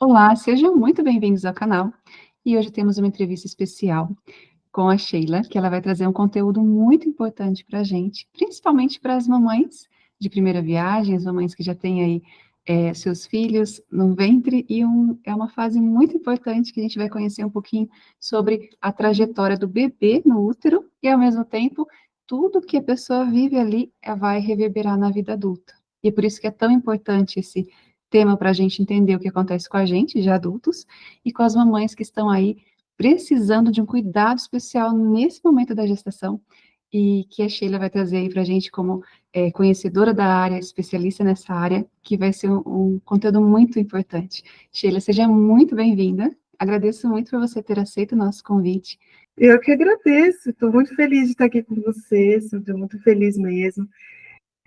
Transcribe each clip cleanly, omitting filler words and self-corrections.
Olá, sejam muito bem-vindos ao canal. E hoje temos uma entrevista especial com a Sheila, que ela vai trazer um conteúdo muito importante para a gente, principalmente para as mamães de primeira viagem, as mamães que já têm aí seus filhos no ventre, e é uma fase muito importante que a gente vai conhecer um pouquinho sobre a trajetória do bebê no útero e, ao mesmo tempo, tudo que a pessoa vive ali vai reverberar na vida adulta. E é por isso que é tão importante esse tema para a gente entender o que acontece com a gente, de adultos, e com as mamães que estão aí precisando de um cuidado especial nesse momento da gestação, e que a Sheila vai trazer aí para a gente como conhecedora da área, especialista nessa área, que vai ser um conteúdo muito importante. Sheila, seja muito bem-vinda. Agradeço muito por você ter aceito o nosso convite. Eu que agradeço, estou muito feliz de estar aqui com você, estou muito feliz mesmo.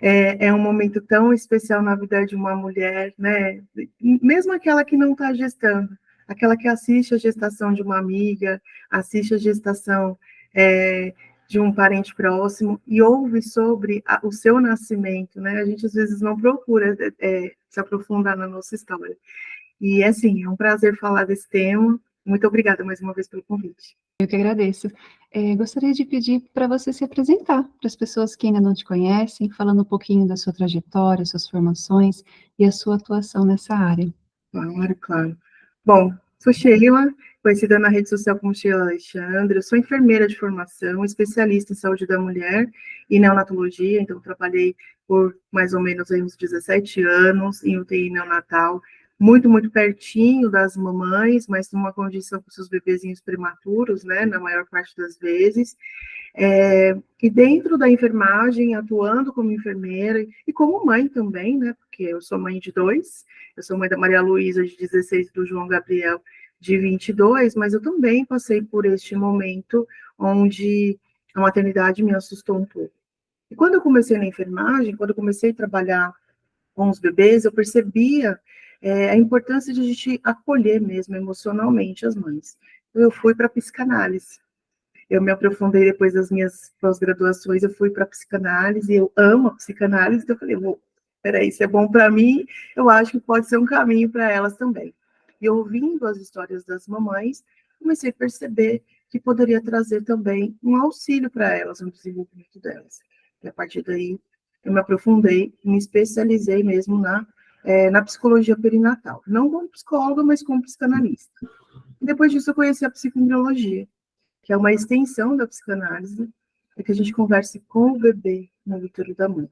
É um momento tão especial na vida de uma mulher, né? Mesmo aquela que não está gestando, aquela que assiste a gestação de uma amiga, assiste a gestação de um parente próximo e ouve sobre o seu nascimento, né? A gente às vezes não procura se aprofundar na nossa história. E assim, é um prazer falar desse tema. Muito obrigada mais uma vez pelo convite. Eu que agradeço. Gostaria de pedir para você se apresentar para as pessoas que ainda não te conhecem, falando um pouquinho da sua trajetória, suas formações e a sua atuação nessa área. Claro, claro. Bom, sou Sheila, conhecida na rede social como Sheila Alexandre. Eu sou enfermeira de formação, especialista em saúde da mulher e neonatologia, então trabalhei por mais ou menos aí uns 17 anos em UTI neonatal, muito, muito pertinho das mamães, mas numa condição com seus bebezinhos prematuros, né, na maior parte das vezes. E dentro da enfermagem, atuando como enfermeira e como mãe também, né? Porque eu sou mãe de dois, eu sou mãe da Maria Luísa, de 16, e do João Gabriel, de 22, mas eu também passei por este momento onde a maternidade me assustou um pouco. E quando eu comecei na enfermagem, quando eu comecei a trabalhar com os bebês, eu percebia a importância de a gente acolher mesmo emocionalmente as mães. Eu fui para a psicanálise. Eu me aprofundei depois das minhas pós-graduações, eu fui para psicanálise, eu amo a psicanálise, então eu falei, peraí, isso é bom para mim, eu acho que pode ser um caminho para elas também. E ouvindo as histórias das mamães, comecei a perceber que poderia trazer também um auxílio para elas no desenvolvimento delas. E a partir daí, eu me aprofundei, me especializei mesmo na psicologia perinatal. Não como psicóloga, mas como psicanalista. E depois disso, eu conheci a psicoembriologia, que é uma extensão da psicanálise, é que a gente converse com o bebê no útero da mãe.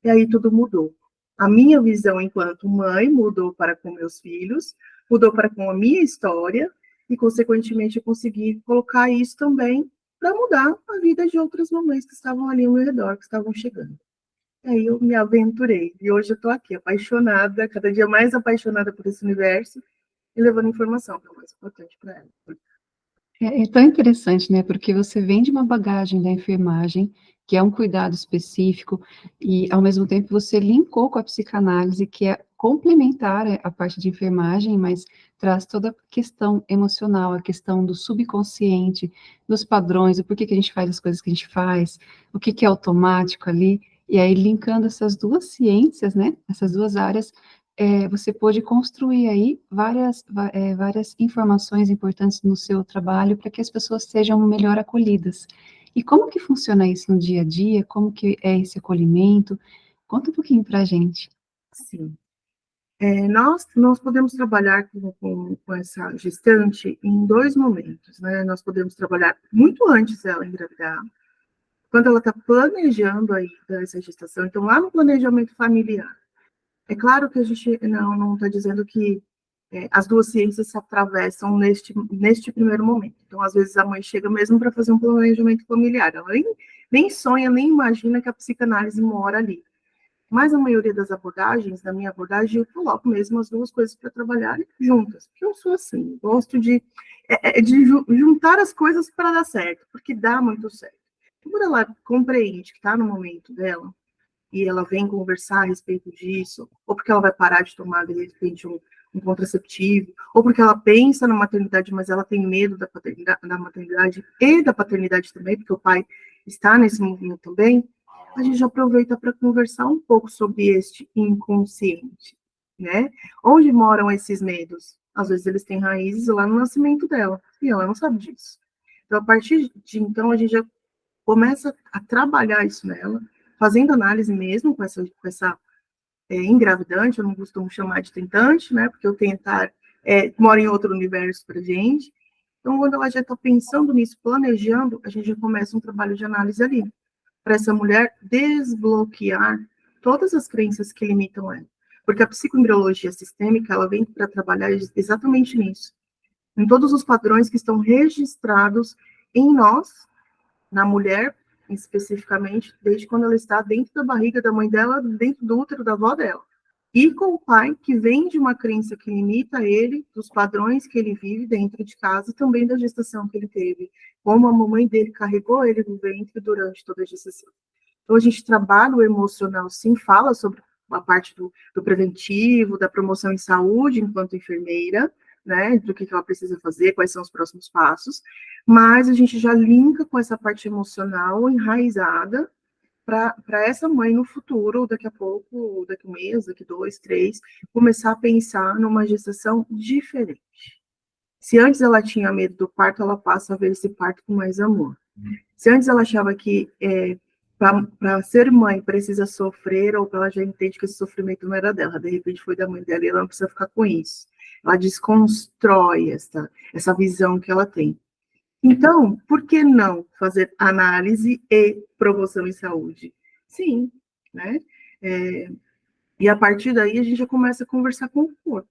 E aí tudo mudou. A minha visão enquanto mãe mudou para com meus filhos, mudou para com a minha história, e, consequentemente, eu consegui colocar isso também para mudar a vida de outras mamães que estavam ali ao meu redor, que estavam chegando. E aí eu me aventurei, e hoje eu estou aqui, apaixonada, cada dia mais apaixonada por esse universo, e levando informação, que é o mais importante para ela. É tão interessante, né, porque você vem de uma bagagem da enfermagem, que é um cuidado específico, e ao mesmo tempo você linkou com a psicanálise, que é complementar à parte de enfermagem, mas traz toda a questão emocional, a questão do subconsciente, dos padrões, o porquê que a gente faz as coisas que a gente faz, o que que é automático ali, e aí linkando essas duas ciências, né, essas duas áreas, você pôde construir aí várias informações importantes no seu trabalho para que as pessoas sejam melhor acolhidas. E como que funciona isso no dia a dia? Como que é esse acolhimento? Conta um pouquinho para a gente. Sim. Nós podemos trabalhar com essa gestante em dois momentos, né? Nós podemos trabalhar muito antes dela engravidar, quando ela está planejando aí essa gestação, então lá no planejamento familiar. É claro que a gente não está dizendo que as duas ciências se atravessam neste primeiro momento. Então, às vezes, a mãe chega mesmo para fazer um planejamento familiar, ela nem sonha, nem imagina que a psicanálise mora ali. Mas a maioria das abordagens, da minha abordagem, eu coloco mesmo as duas coisas para trabalhar juntas. Porque eu sou assim, gosto de juntar as coisas para dar certo, porque dá muito certo. Quando ela compreende que está no momento dela, e ela vem conversar a respeito disso, ou porque ela vai parar de tomar, de repente, um contraceptivo, ou porque ela pensa na maternidade, mas ela tem medo da maternidade e da paternidade também, porque o pai está nesse movimento também, a gente aproveita para conversar um pouco sobre este inconsciente, né? Onde moram esses medos? Às vezes eles têm raízes lá no nascimento dela, e ela não sabe disso. Então, a partir de então, a gente já começa a trabalhar isso nela, fazendo análise mesmo com essa engravidante, eu não costumo chamar de tentante, né, porque o tentar mora em outro universo para gente. Então, quando ela já está pensando nisso, planejando, a gente já começa um trabalho de análise ali, para essa mulher desbloquear todas as crenças que limitam ela. Porque a psicoembriologia sistêmica, ela vem para trabalhar exatamente nisso, em todos os padrões que estão registrados em nós, na mulher, especificamente, desde quando ela está dentro da barriga da mãe dela, dentro do útero da avó dela. E com o pai, que vem de uma crença que limita ele, dos padrões que ele vive dentro de casa, também da gestação que ele teve, como a mamãe dele carregou ele no ventre durante toda a gestação. Então, a gente trabalha o emocional, sim, fala sobre a parte do preventivo, da promoção em saúde enquanto enfermeira, né, do que ela precisa fazer, quais são os próximos passos, mas a gente já linka com essa parte emocional enraizada para essa mãe no futuro, daqui a pouco, daqui a um mês, daqui 2, 3, começar a pensar numa gestação diferente. Se antes ela tinha medo do parto, ela passa a ver esse parto com mais amor. Se antes ela achava que para ser mãe precisa sofrer, ou ela já entende que esse sofrimento não era dela, de repente foi da mãe dela e ela não precisa ficar com isso. Ela desconstrói essa visão que ela tem. Então, por que não fazer análise e promoção em saúde? Sim, né? E a partir daí a gente já começa a conversar com o corpo.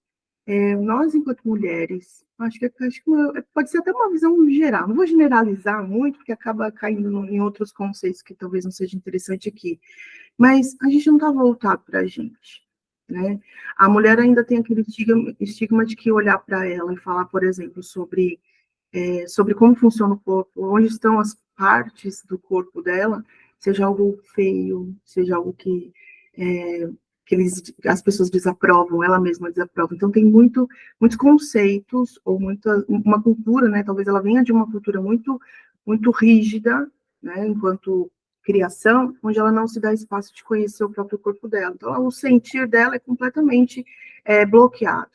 Nós, enquanto mulheres, pode ser até uma visão geral, não vou generalizar muito, porque acaba caindo em outros conceitos que talvez não seja interessante aqui, mas a gente não está voltado para a gente, né? A mulher ainda tem aquele estigma de que olhar para ela e falar, por exemplo, sobre como funciona o corpo, onde estão as partes do corpo dela, seja algo feio, seja algo que as pessoas desaprovam, ela mesma desaprova. Então, tem muitos conceitos, ou uma cultura, né? Talvez ela venha de uma cultura muito rígida, né? Enquanto criação, onde ela não se dá espaço de conhecer o próprio corpo dela. Então, o sentir dela é completamente bloqueado.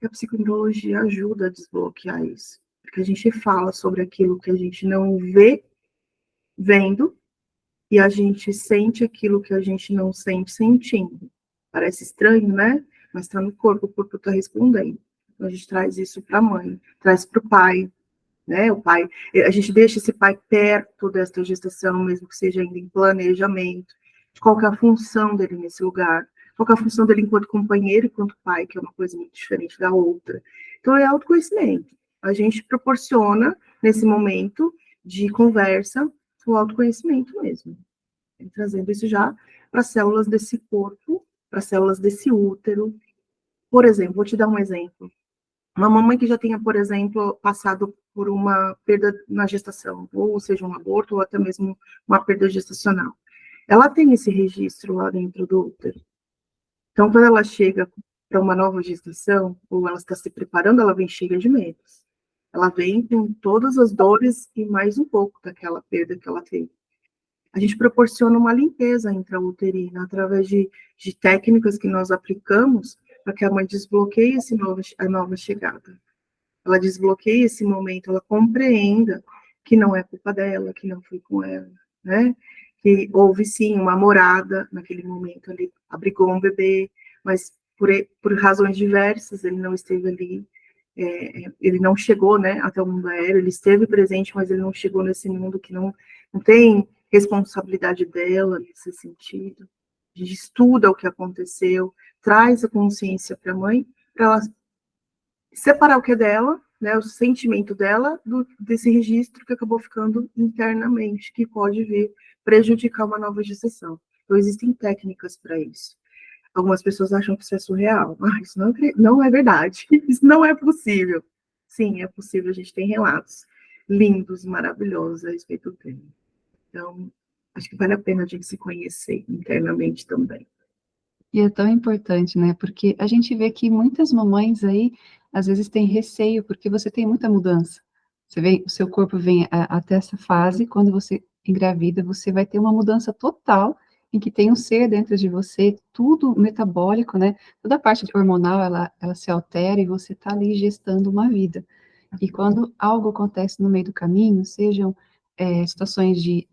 E a psiconeurologia ajuda a desbloquear isso. Porque a gente fala sobre aquilo que a gente não vê vendo, e a gente sente aquilo que a gente não sente sentindo. Parece estranho, né? Mas está no corpo, o corpo está respondendo. Então, a gente traz isso para a mãe, traz para o pai, né? O pai, a gente deixa esse pai perto desta gestação, mesmo que seja ainda em planejamento, de qual que é a função dele nesse lugar, qual que é a função dele enquanto companheiro, enquanto pai, que é uma coisa muito diferente da outra. Então, é autoconhecimento. A gente proporciona, nesse momento de conversa, o autoconhecimento mesmo. Trazendo isso já para as células desse corpo, para as células desse útero. Por exemplo, vou te dar um exemplo. Uma mamãe que já tenha, por exemplo, passado por uma perda na gestação, ou seja, um aborto, ou até mesmo uma perda gestacional. Ela tem esse registro lá dentro do útero. Então, quando ela chega para uma nova gestação, ou ela está se preparando, ela vem cheia de medos. Ela vem com todas as dores e mais um pouco daquela perda que ela teve. A gente proporciona uma limpeza intrauterina através de técnicas que nós aplicamos para que a mãe desbloqueie a nova chegada. Ela desbloqueie esse momento, ela compreenda que não é culpa dela, que não foi com ela, né? Que houve sim uma morada naquele momento ali, abrigou um bebê, mas por razões diversas ele não esteve ali, ele não chegou, né, até o mundo aéreo, ele esteve presente, mas ele não chegou nesse mundo que não tem responsabilidade dela nesse sentido. A gente estuda o que aconteceu, traz a consciência para a mãe, para ela separar o que é dela, né, o sentimento dela, desse registro que acabou ficando internamente, que pode vir prejudicar uma nova gestação. Então, existem técnicas para isso. Algumas pessoas acham que isso é surreal. Isso não é verdade. Isso não é possível. Sim, é possível. A gente tem relatos lindos, maravilhosos a respeito do tema. Então, acho que vale a pena a gente se conhecer internamente também. E é tão importante, né? Porque a gente vê que muitas mamães aí, às vezes, têm receio, porque você tem muita mudança. O seu corpo vem até essa fase, quando você engravida, você vai ter uma mudança total, em que tem um ser dentro de você, tudo metabólico, né? Toda a parte hormonal, ela se altera e você está ali gestando uma vida. E quando algo acontece no meio do caminho, sejam situações de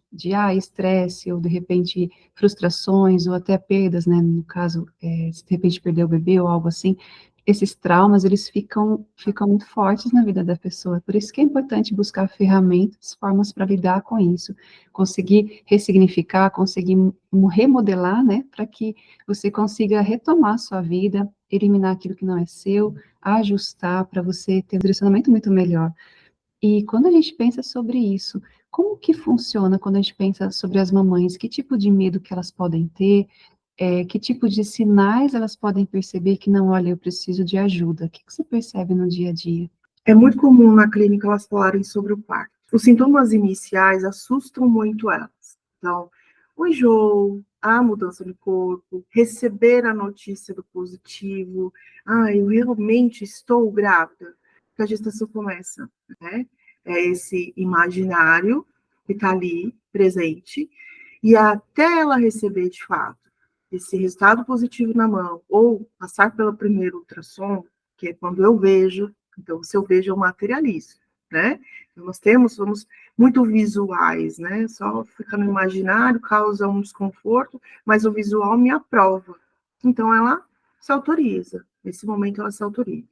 estresse, ou de repente frustrações, ou até perdas, né? No caso, se de repente perder o bebê ou algo assim, esses traumas, eles ficam muito fortes na vida da pessoa. Por isso que é importante buscar ferramentas, formas para lidar com isso, conseguir ressignificar, conseguir remodelar, né? Para que você consiga retomar a sua vida, eliminar aquilo que não é seu, ajustar para você ter um direcionamento muito melhor. E quando a gente pensa sobre isso, como que funciona quando a gente pensa sobre as mamães? Que tipo de medo que elas podem ter? Que tipo de sinais elas podem perceber que não, olha, eu preciso de ajuda? O que que você percebe no dia a dia? É muito comum na clínica elas falarem sobre o parto. Os sintomas iniciais assustam muito elas. Então, o enjoo, a mudança no corpo, receber a notícia do positivo, eu realmente estou grávida, que a gestação começa, né? É esse imaginário que está ali presente, e até ela receber de fato esse resultado positivo na mão, ou passar pelo primeiro ultrassom, que é quando eu vejo. Então, se eu vejo, eu materializo, né? Então, somos muito visuais, né? Só ficar no imaginário causa um desconforto, mas o visual me aprova. Então, ela se autoriza. Nesse momento, ela se autoriza.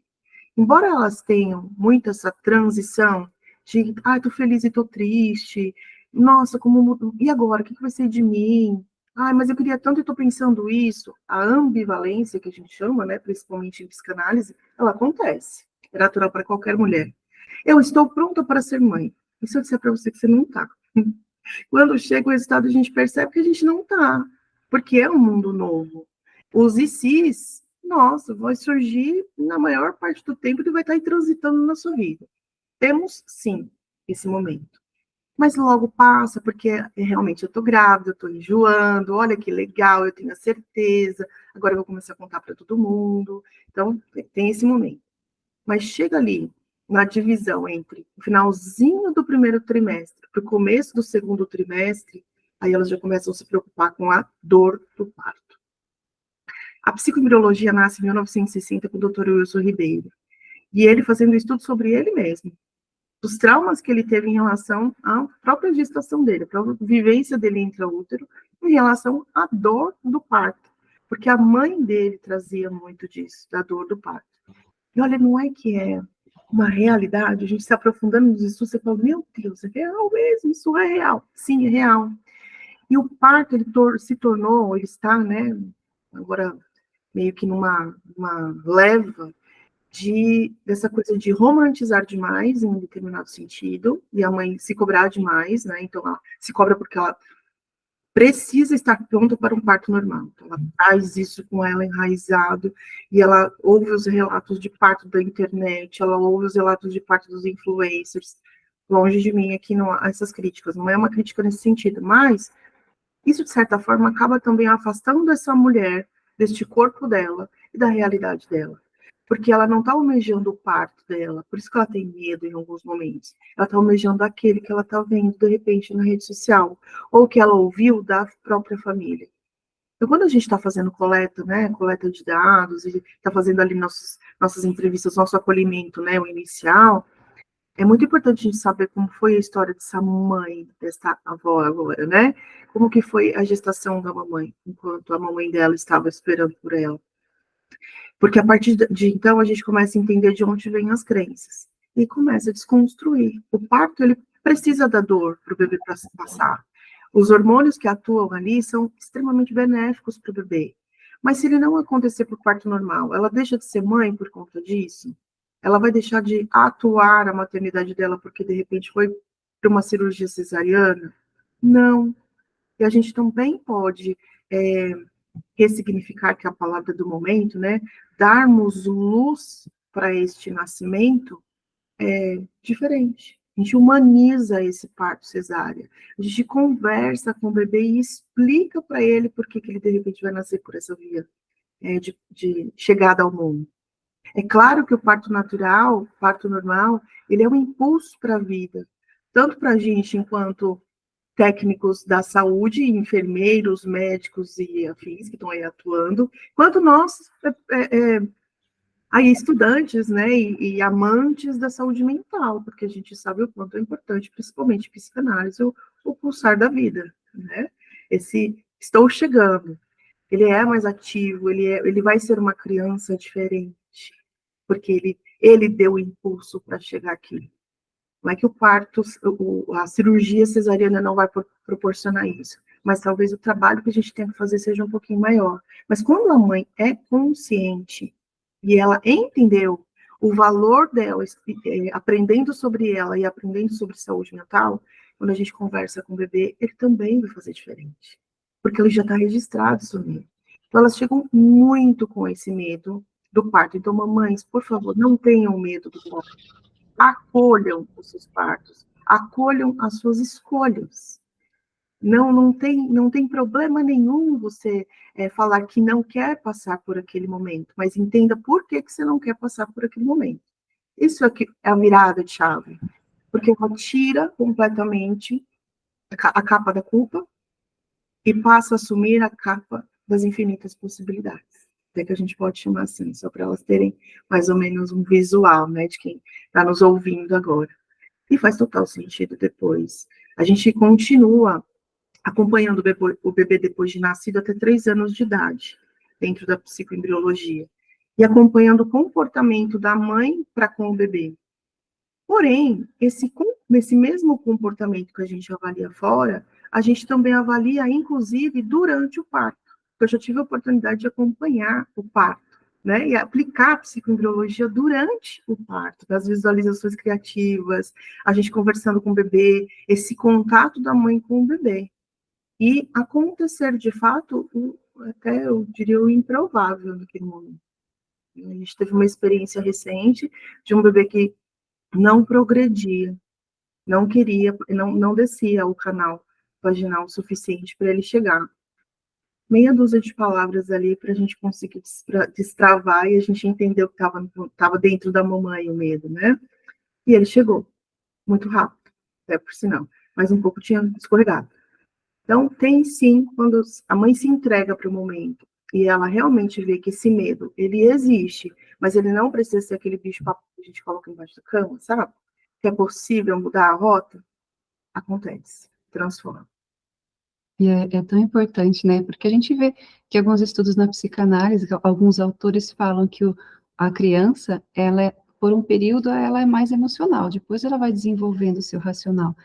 Embora elas tenham muito essa transição de, tô feliz e tô triste, nossa, como, e agora, o que vai ser de mim? Mas eu queria tanto e tô pensando isso. A ambivalência, que a gente chama, né, principalmente em psicanálise, ela acontece. É natural para qualquer mulher. Eu estou pronta para ser mãe. E se eu disser para você que você não está? Quando chega o resultado, a gente percebe que a gente não está, porque é um mundo novo. Os ICs, nossa, vai surgir na maior parte do tempo que vai estar aí transitando na sua vida. Temos, sim, esse momento. Mas logo passa, porque realmente eu estou grávida, eu estou enjoando, olha que legal, eu tenho a certeza, agora eu vou começar a contar para todo mundo. Então, tem esse momento. Mas chega ali, na divisão entre o finalzinho do primeiro trimestre para o começo do segundo trimestre, aí elas já começam a se preocupar com a dor do parto. A psicoembriologia nasce em 1960 com o Dr. Wilson Ribeiro, e ele fazendo um estudo sobre ele mesmo, os traumas que ele teve em relação à própria gestação dele, a própria vivência dele intraútero, em relação à dor do parto, porque a mãe dele trazia muito disso, da dor do parto. E olha, não é que é uma realidade, a gente se aprofundando nos estudos, você fala, meu Deus, é real mesmo, isso é real. Sim, é real. E o parto, se tornou, ele está, né, agora meio que numa leva dessa coisa de romantizar demais, em um determinado sentido, e a mãe se cobrar demais, né, então ela se cobra porque ela precisa estar pronta para um parto normal. Então, ela traz isso com ela enraizado, e ela ouve os relatos de parto da internet, ela ouve os relatos de parto dos influencers. Longe de mim aqui não há essas críticas, não é uma crítica nesse sentido, mas isso, de certa forma, acaba também afastando essa mulher deste corpo dela e da realidade dela. Porque ela não está almejando o parto dela, por isso que ela tem medo em alguns momentos. Ela está almejando aquele que ela está vendo, de repente, na rede social, ou que ela ouviu da própria família. Então, quando a gente está fazendo coleta, né, coleta de dados, e está fazendo ali nossas entrevistas, nosso acolhimento, né, o inicial, é muito importante a gente saber como foi a história dessa mãe, dessa avó agora, né? Como que foi a gestação da mamãe, enquanto a mamãe dela estava esperando por ela. Porque a partir de então a gente começa a entender de onde vêm as crenças e começa a desconstruir. O parto, ele precisa da dor para o bebê passar. Os hormônios que atuam ali são extremamente benéficos para o bebê. Mas se ele não acontecer por parto normal, ela deixa de ser mãe por conta disso? Ela vai deixar de atuar a maternidade dela porque de repente foi para uma cirurgia cesariana? Não. E a gente também pode ressignificar, que é a palavra do momento, né? Darmos luz para este nascimento diferente. A gente humaniza esse parto cesárea. A gente conversa com o bebê e explica para ele por que ele, de repente, vai nascer por essa via de chegada ao mundo. É claro que o parto natural, o parto normal, ele é um impulso para a vida, tanto para a gente enquanto técnicos da saúde, enfermeiros, médicos e afins que estão aí atuando, quanto nós, aí estudantes, né, e amantes da saúde mental, porque a gente sabe o quanto é importante, principalmente psicanálise, o pulsar da vida, né? Esse estou chegando, ele é mais ativo, ele vai ser uma criança diferente, porque ele deu o impulso para chegar aqui. Não é que o parto, a cirurgia cesariana não vai proporcionar isso, mas talvez o trabalho que a gente tem que fazer seja um pouquinho maior. Mas quando a mãe é consciente e ela entendeu o valor dela, aprendendo sobre ela e aprendendo sobre saúde mental, quando a gente conversa com o bebê, ele também vai fazer diferente, porque ele já está registrado sobre ele. Então, elas chegam muito com esse medo do parto. Então, mamães, por favor, não tenham medo do parto. Acolham os seus partos, acolham as suas escolhas. Não tem problema nenhum você falar que não quer passar por aquele momento, mas entenda por que você não quer passar por aquele momento. Isso aqui é a virada de chave, porque ela tira completamente a capa da culpa e passa a assumir a capa das infinitas possibilidades. Até que a gente pode chamar assim, só para elas terem mais ou menos um visual, né, de quem está nos ouvindo agora. E faz total sentido depois. A gente continua acompanhando o bebê depois de nascido até 3 anos de idade, dentro da psicoembriologia, e acompanhando o comportamento da mãe para com o bebê. Porém, esse mesmo comportamento que a gente avalia fora, a gente também avalia, inclusive, durante o parto. Eu já tive a oportunidade de acompanhar o parto, né, e aplicar a psicoembriologia durante o parto, das visualizações criativas, a gente conversando com o bebê, esse contato da mãe com o bebê. E acontecer, de fato, até eu diria o improvável naquele momento. A gente teve uma experiência recente de um bebê que não progredia, não queria, não descia o canal vaginal suficiente para ele chegar. Meia dúzia de palavras ali para a gente conseguir destravar e a gente entendeu que estava dentro da mamãe o medo, né? E ele chegou, muito rápido, até por sinal, mas um pouco tinha escorregado. Então, tem sim, quando a mãe se entrega para o momento e ela realmente vê que esse medo, ele existe, mas ele não precisa ser aquele bicho-papo que a gente coloca embaixo da cama, sabe? Que é possível mudar a rota, acontece, transforma. E é tão importante, né? Porque a gente vê que alguns estudos na psicanálise, alguns autores falam que a criança, por um período, ela é mais emocional, depois ela vai desenvolvendo o seu racional.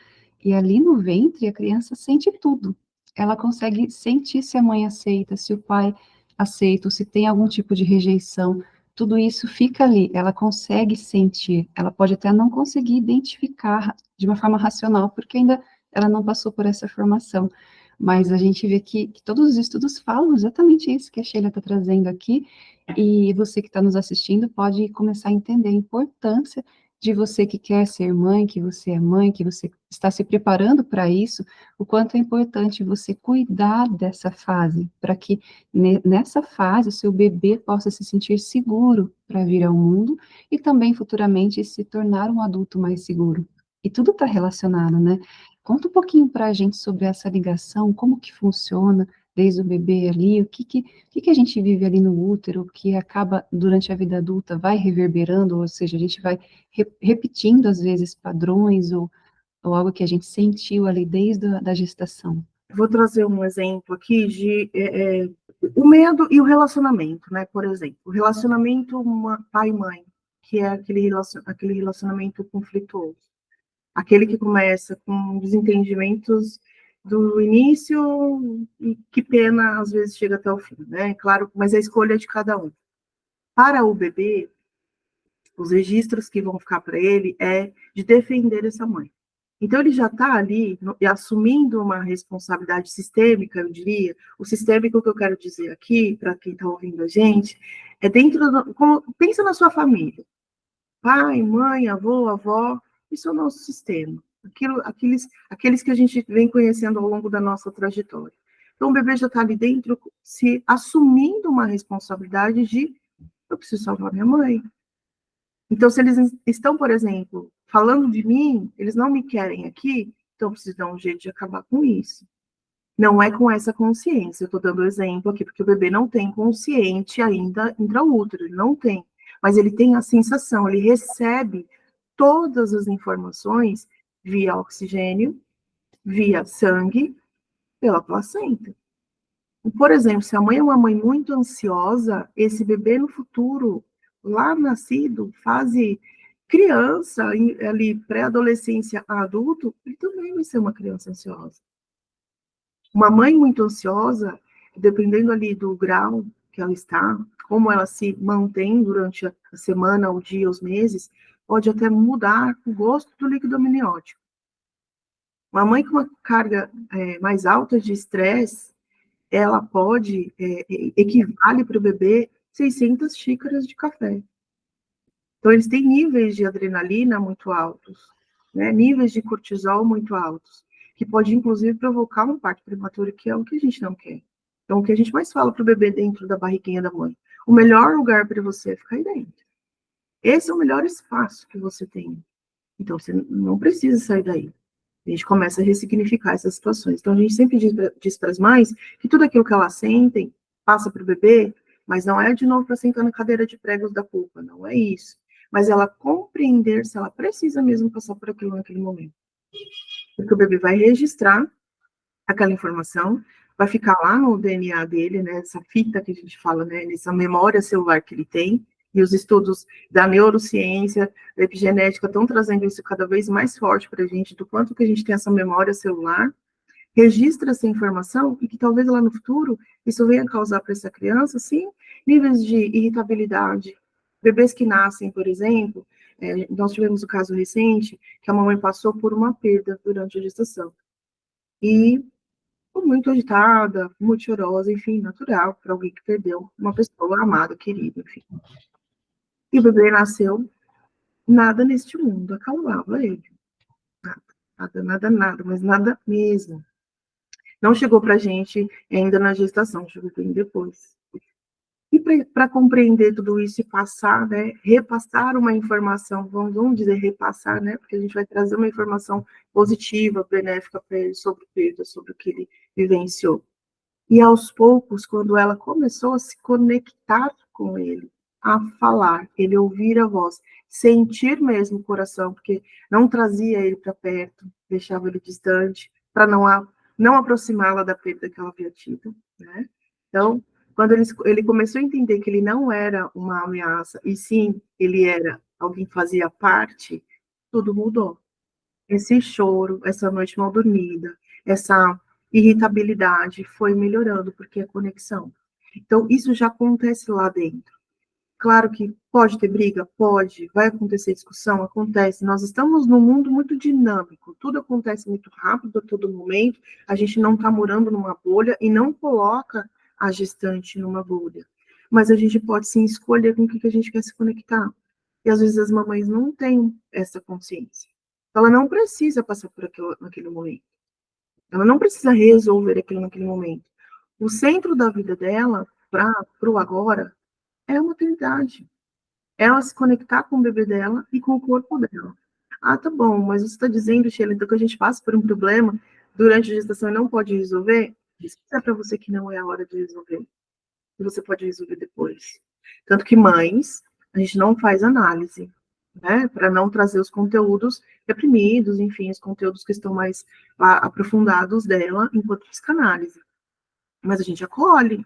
E ali no ventre, a criança sente tudo. Ela consegue sentir se a mãe aceita, se o pai aceita, ou se tem algum tipo de rejeição. Tudo isso fica ali, ela consegue sentir. Ela pode até não conseguir identificar de uma forma racional, porque ainda ela não passou por essa formação. Mas a gente vê que todos os estudos falam exatamente isso que a Sheila está trazendo aqui, e você que está nos assistindo pode começar a entender a importância de você que quer ser mãe, que você é mãe, que você está se preparando para isso, o quanto é importante você cuidar dessa fase, para que nessa fase o seu bebê possa se sentir seguro para vir ao mundo e também futuramente se tornar um adulto mais seguro. E tudo está relacionado, né? Conta um pouquinho para a gente sobre essa ligação, como que funciona desde o bebê ali, o que a gente vive ali no útero, que acaba durante a vida adulta, vai reverberando, ou seja, a gente vai repetindo às vezes padrões ou algo que a gente sentiu ali desde a da gestação. Vou trazer um exemplo aqui de o medo e o relacionamento, né? Por exemplo, o relacionamento pai e mãe, que é aquele relacionamento conflituoso. Aquele que começa com desentendimentos do início e que pena, às vezes, chega até o fim, né? Claro, mas a escolha é de cada um. Para o bebê, os registros que vão ficar para ele é de defender essa mãe. Então, ele já está ali assumindo uma responsabilidade sistêmica, eu diria. O sistêmico que eu quero dizer aqui, para quem está ouvindo a gente, é pensa na sua família. Pai, mãe, avô, avó, isso é o nosso sistema. Aqueles que a gente vem conhecendo ao longo da nossa trajetória. Então, o bebê já está ali dentro, se assumindo uma responsabilidade de eu preciso salvar minha mãe. Então, se eles estão, por exemplo, falando de mim, eles não me querem aqui, então eu preciso dar um jeito de acabar com isso. Não é com essa consciência, eu estou dando exemplo aqui, porque o bebê não tem consciente ainda intraútero, ele não tem. Mas ele tem a sensação, ele recebe todas as informações via oxigênio, via sangue, pela placenta. Por exemplo, se a mãe é uma mãe muito ansiosa, esse bebê no futuro, lá nascido, fase criança, ali pré-adolescência a adulto, ele também vai ser uma criança ansiosa. Uma mãe muito ansiosa, dependendo ali do grau que ela está, como ela se mantém durante a semana, o dia, os meses, pode até mudar o gosto do líquido amniótico. Uma mãe com uma carga mais alta de estresse, ela pode, equivale para o bebê 600 xícaras de café. Então, eles têm níveis de adrenalina muito altos, né? Níveis de cortisol muito altos, que pode, inclusive, provocar um parto prematuro, que é o que a gente não quer. Então, o que a gente mais fala para o bebê dentro da barriguinha da mãe? O melhor lugar para você é ficar aí dentro. Esse é o melhor espaço que você tem. Então, você não precisa sair daí. A gente começa a ressignificar essas situações. Então, a gente sempre diz para as mães que tudo aquilo que elas sentem passa para o bebê, mas não é de novo para sentar na cadeira de pregos da culpa, não é isso. Mas ela compreender se ela precisa mesmo passar por aquilo naquele momento. Porque o bebê vai registrar aquela informação, vai ficar lá no DNA dele, né, essa fita que a gente fala, né, nessa memória celular que ele tem, e os estudos da neurociência, da epigenética estão trazendo isso cada vez mais forte para a gente, do quanto que a gente tem essa memória celular, registra essa informação e que talvez lá no futuro isso venha causar para essa criança, sim, níveis de irritabilidade. Bebês que nascem, por exemplo, nós tivemos um caso recente que a mamãe passou por uma perda durante a gestação. E muito agitada, muito chorosa, enfim, natural para alguém que perdeu uma pessoa amada, querida, enfim. E o bebê nasceu, nada neste mundo acalmava ele. Nada, mas nada mesmo. Não chegou para a gente ainda na gestação, chegou bem depois. E para compreender tudo isso e passar, né, repassar uma informação, vamos dizer repassar, né, porque a gente vai trazer uma informação positiva, benéfica para ele sobre perda, sobre o que ele vivenciou. E aos poucos, quando ela começou a se conectar com ele, a falar, ele ouvir a voz, sentir mesmo o coração, porque não trazia ele para perto, deixava ele distante, para não aproximá-la da perda que ela havia tido, né? Então, quando ele começou a entender que ele não era uma ameaça, e sim, ele era alguém que fazia parte, tudo mudou. Esse choro, essa noite mal dormida, essa irritabilidade foi melhorando, porque é conexão. Então, isso já acontece lá dentro. Claro que pode ter briga, pode, vai acontecer discussão, acontece. Nós estamos num mundo muito dinâmico, tudo acontece muito rápido a todo momento, a gente não está morando numa bolha e não coloca a gestante numa bolha. Mas a gente pode sim escolher com o que a gente quer se conectar. E às vezes as mamães não têm essa consciência. Ela não precisa passar por aquilo naquele momento. Ela não precisa resolver aquilo naquele momento. O centro da vida dela, para o agora, é a maternidade. Ela se conectar com o bebê dela e com o corpo dela. Ah, tá bom, mas você está dizendo, Sheila, então que a gente passa por um problema durante a gestação e não pode resolver? Isso é para você que não é a hora de resolver. E você pode resolver depois. Tanto que mães, a gente não faz análise, né? Para não trazer os conteúdos reprimidos, enfim, os conteúdos que estão mais aprofundados dela enquanto psicanálise. Mas a gente acolhe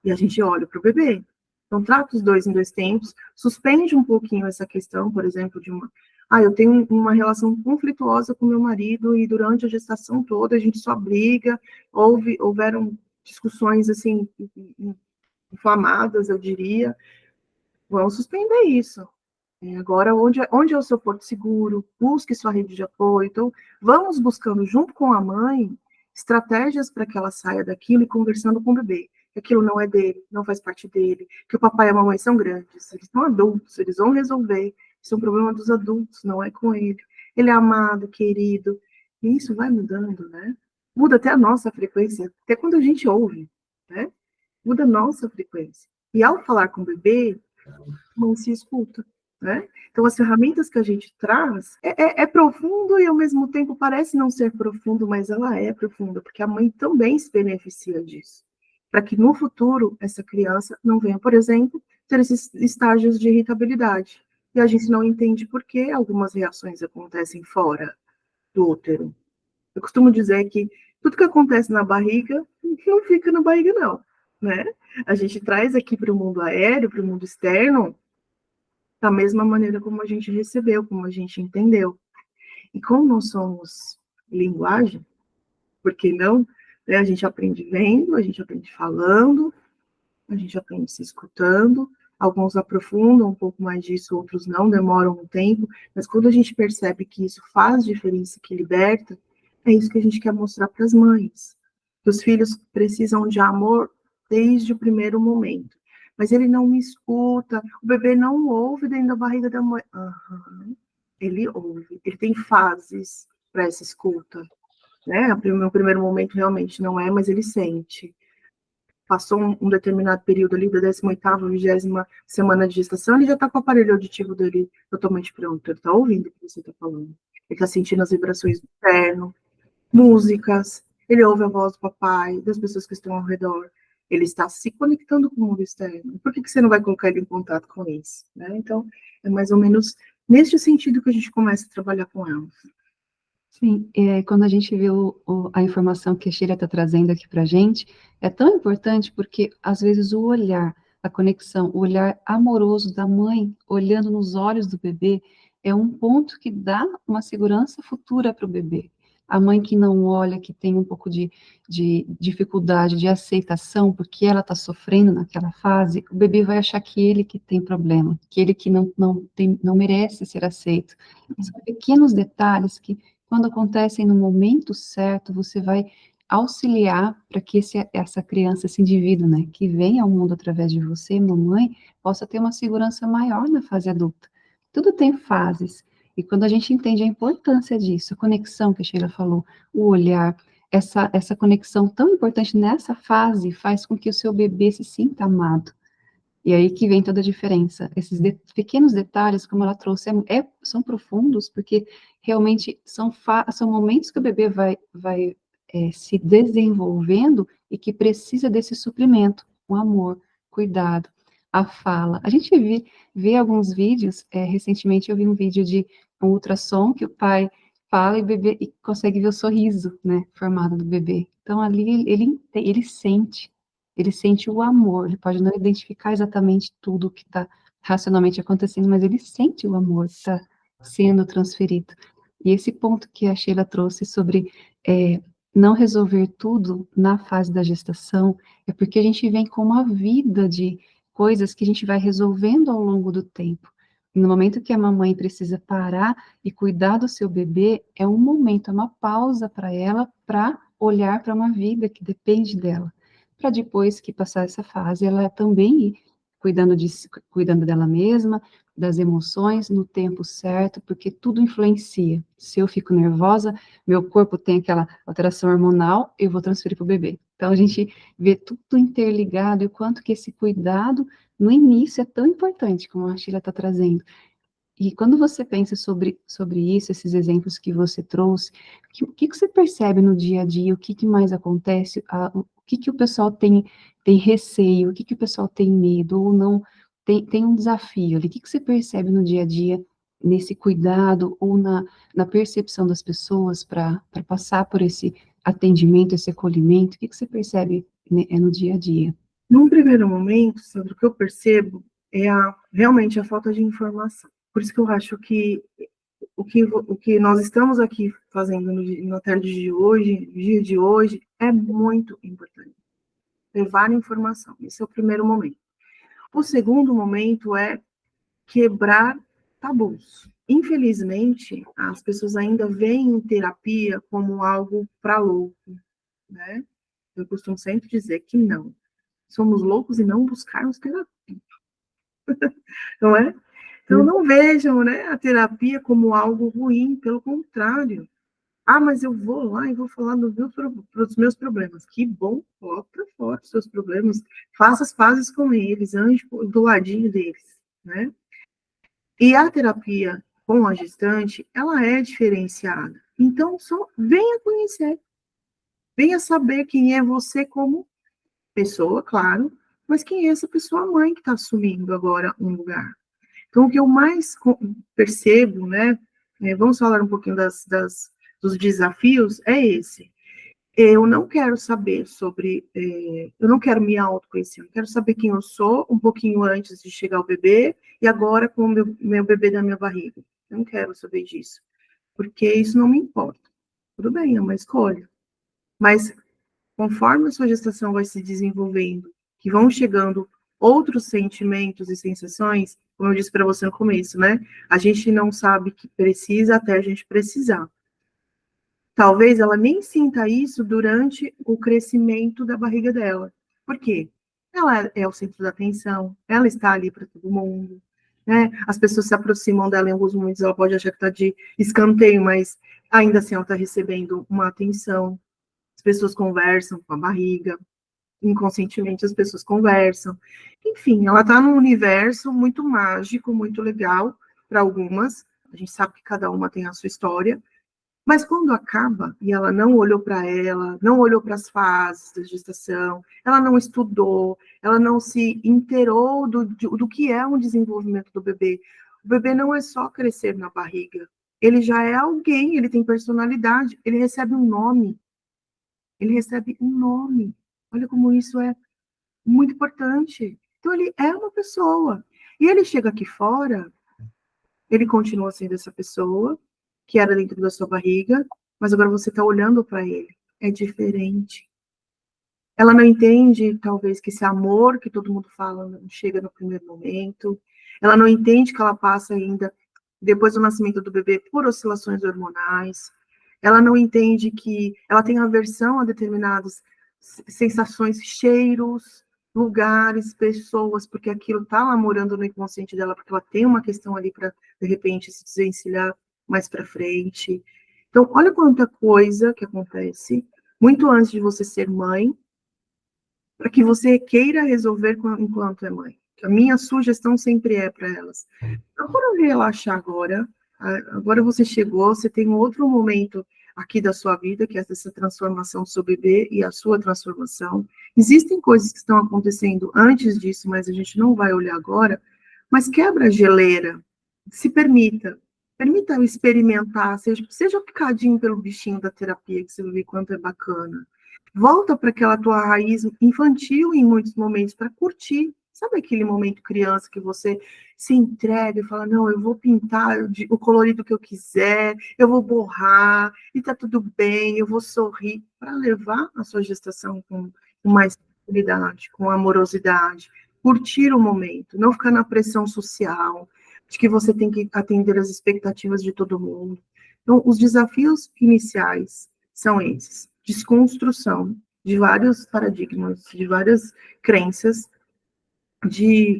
e a gente olha para o bebê. Então, trata os dois em dois tempos, suspende um pouquinho essa questão, por exemplo, de uma. Ah, eu tenho uma relação conflituosa com meu marido e durante a gestação toda a gente só briga, houveram discussões, assim, inflamadas, eu diria. Vamos suspender isso. Agora, onde é o seu porto seguro? Busque sua rede de apoio. Então, vamos buscando, junto com a mãe, estratégias para que ela saia daquilo e conversando com o bebê. Que aquilo não é dele, não faz parte dele, que o papai e a mamãe são grandes, eles são adultos, eles vão resolver. Isso é um problema dos adultos, não é com ele. Ele é amado, querido. E isso vai mudando, né? Muda até a nossa frequência, até quando a gente ouve, né? Muda a nossa frequência. E ao falar com o bebê, a mãe se escuta. né? Então, as ferramentas que a gente traz é profundo e, ao mesmo tempo, parece não ser profundo, mas ela é profunda, porque a mãe também se beneficia disso. Para que, no futuro, essa criança não venha, por exemplo, ter esses estágios de irritabilidade. E a gente não entende por que algumas reações acontecem fora do útero. Eu costumo dizer que tudo que acontece na barriga não fica na barriga, não, né? A gente traz aqui para o mundo aéreo, para o mundo externo, da mesma maneira como a gente recebeu, como a gente entendeu. E como nós somos linguagem, por que não? Né? A gente aprende vendo, a gente aprende falando, a gente aprende se escutando. Alguns aprofundam um pouco mais disso, outros não, demoram um tempo. Mas quando a gente percebe que isso faz diferença, que liberta, é isso que a gente quer mostrar para as mães. Que os filhos precisam de amor desde o primeiro momento. Mas ele não me escuta, o bebê não ouve dentro da barriga da mãe. Uhum. Ele ouve, ele tem fases para essa escuta. Né? O meu primeiro momento realmente não é, mas ele sente. Passou um determinado período ali, da 18ª, 20ª semana de gestação, ele já está com o aparelho auditivo dele totalmente pronto. Ele está ouvindo o que você está falando. Ele está sentindo as vibrações do interno, músicas, ele ouve a voz do papai, das pessoas que estão ao redor. Ele está se conectando com o mundo externo. Por que você não vai colocar ele em contato com isso? Né? Então, é mais ou menos neste sentido que a gente começa a trabalhar com ela. Sim, quando a gente vê a informação que a Sheila está trazendo aqui para a gente, é tão importante porque, às vezes, o olhar, a conexão, o olhar amoroso da mãe, olhando nos olhos do bebê, é um ponto que dá uma segurança futura para o bebê. A mãe que não olha, que tem um pouco de dificuldade de aceitação, porque ela está sofrendo naquela fase, o bebê vai achar que ele que tem problema, que ele que não merece ser aceito. São pequenos detalhes que quando acontecem no momento certo, você vai auxiliar para que essa criança, esse indivíduo, né, que vem ao mundo através de você, mamãe, possa ter uma segurança maior na fase adulta. Tudo tem fases. E quando a gente entende a importância disso, a conexão que a Sheila falou, o olhar, essa conexão tão importante nessa fase faz com que o seu bebê se sinta amado. E aí que vem toda a diferença. Esses pequenos detalhes, como ela trouxe, são profundos, porque realmente são momentos que o bebê vai se desenvolvendo e que precisa desse suprimento, o amor, cuidado, a fala. A gente vê alguns vídeos, recentemente eu vi um vídeo de um ultrassom que o pai fala e o bebê e consegue ver o sorriso, né, formado do bebê. Então ali ele sente o amor, ele pode não identificar exatamente tudo o que está racionalmente acontecendo, mas ele sente o amor que está sendo transferido. E esse ponto que a Sheila trouxe sobre não resolver tudo na fase da gestação, é porque a gente vem com uma vida de coisas que a gente vai resolvendo ao longo do tempo. E no momento que a mamãe precisa parar e cuidar do seu bebê, é um momento, é uma pausa para ela, para olhar para uma vida que depende dela para depois que passar essa fase, ela também ir cuidando dela mesma, das emoções, no tempo certo, porque tudo influencia. Se eu fico nervosa, meu corpo tem aquela alteração hormonal, eu vou transferir para o bebê. Então, a gente vê tudo interligado e o quanto que esse cuidado, no início, é tão importante, como a Sheila está trazendo. E quando você pensa sobre isso, esses exemplos que você trouxe, o que você percebe no dia a dia? O que mais acontece? O que o pessoal tem receio? O que o pessoal tem medo? Ou não tem um desafio ali? O que você percebe no dia a dia, nesse cuidado ou na percepção das pessoas para passar por esse atendimento, esse acolhimento? O que você percebe, né, no dia a dia? Num primeiro momento, Sandro, o que eu percebo é realmente a falta de informação. Por isso que eu acho que o que nós estamos aqui fazendo na tarde de hoje, no dia de hoje, é muito importante. Levar informação. Esse é o primeiro momento. O segundo momento é quebrar tabus. Infelizmente, as pessoas ainda veem terapia como algo para louco, né? Eu costumo sempre dizer que não. Somos loucos e não buscarmos terapia, não é? Então, não vejam, né, a terapia como algo ruim, pelo contrário. Ah, mas eu vou lá e vou falar dos meus problemas. Que bom, coloca para fora os seus problemas, faça as pazes com eles, ande do ladinho deles, né? E a terapia com a gestante, ela é diferenciada. Então, só venha conhecer, venha saber quem é você como pessoa, claro, mas quem é essa pessoa mãe que está assumindo agora um lugar. Então, o que eu mais percebo, né, vamos falar um pouquinho dos desafios, é esse. Eu não quero saber sobre, eu não quero me autoconhecer, eu quero saber quem eu sou um pouquinho antes de chegar o bebê e agora com o meu bebê da minha barriga. Eu não quero saber disso, porque isso não me importa. Tudo bem, é uma escolha. Mas conforme a sua gestação vai se desenvolvendo, que vão chegando outros sentimentos e sensações, como eu disse para você no começo, né? A gente não sabe que precisa até a gente precisar. Talvez ela nem sinta isso durante o crescimento da barriga dela. Por quê? Ela é o centro da atenção, ela está ali para todo mundo, né? As pessoas se aproximam dela em alguns momentos, ela pode achar que está de escanteio, mas ainda assim ela está recebendo uma atenção. As pessoas conversam com a barriga, inconscientemente as pessoas conversam. Enfim, ela está num universo muito mágico, muito legal para algumas. A gente sabe que cada uma tem a sua história, mas quando acaba e ela não olhou para ela, não olhou para as fases da gestação, ela não estudou, ela não se inteirou do que é um desenvolvimento do bebê. O bebê não é só crescer na barriga, ele já é alguém, ele tem personalidade, ele recebe um nome, ele recebe um nome. Olha como isso é muito importante. Então, ele é uma pessoa. E ele chega aqui fora, ele continua sendo essa pessoa, que era dentro da sua barriga, mas agora você está olhando para ele. É diferente. Ela não entende, talvez, que esse amor que todo mundo fala não chega no primeiro momento. Ela não entende que ela passa ainda, depois do nascimento do bebê, por oscilações hormonais. Ela não entende que ela tem aversão a determinadas sensações, cheiros, lugares, pessoas, porque aquilo está lá morando no inconsciente dela, porque ela tem uma questão ali para, de repente, se desvencilhar mais para frente. Então, olha quanta coisa que acontece muito antes de você ser mãe, para que você queira resolver enquanto é mãe. A minha sugestão sempre é para elas: procura relaxar agora. Agora você chegou, você tem um outro momento aqui da sua vida, que é essa transformação do seu bebê e a sua transformação. Existem coisas que estão acontecendo antes disso, mas a gente não vai olhar agora. Mas quebra a geleira, se permita experimentar, seja picadinho pelo bichinho da terapia, que você vai ver quanto é bacana. Volta para aquela tua raiz infantil em muitos momentos, para curtir. Sabe aquele momento criança que você se entrega e fala, não, eu vou pintar o colorido que eu quiser, eu vou borrar, e tá tudo bem, eu vou sorrir, para levar a sua gestação com mais tranquilidade, com amorosidade, curtir o momento, não ficar na pressão social, de que você tem que atender as expectativas de todo mundo. Então, os desafios iniciais são esses: desconstrução de vários paradigmas, de várias crenças,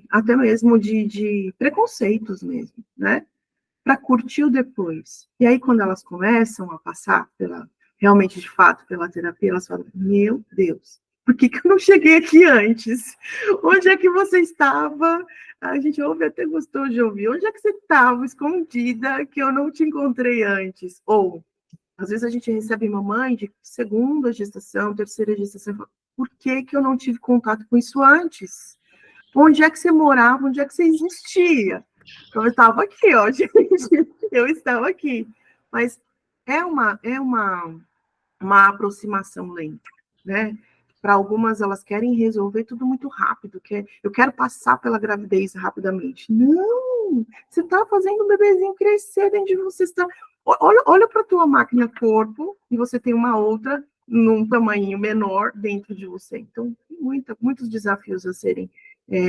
até mesmo de preconceitos mesmo, né? Para curtir o depois. E aí, quando elas começam a passar realmente, de fato, pela terapia, elas falam, meu Deus, por que eu não cheguei aqui antes? Onde é que você estava? A gente ouve, até gostou de ouvir. Onde é que você estava escondida que eu não te encontrei antes? Ou, às vezes a gente recebe mamãe de segunda gestação, terceira gestação, e fala, por que eu não tive contato com isso antes? Onde é que você morava? Onde é que você existia? Eu estava aqui, ó, gente. Eu estava aqui. Mas é uma aproximação lenta, né? Para algumas, elas querem resolver tudo muito rápido. Eu quero passar pela gravidez rapidamente. Não! Você está fazendo o bebezinho crescer dentro de você. Olha para a tua máquina corpo e você tem uma outra num tamanho menor dentro de você. Então, muitos desafios a serem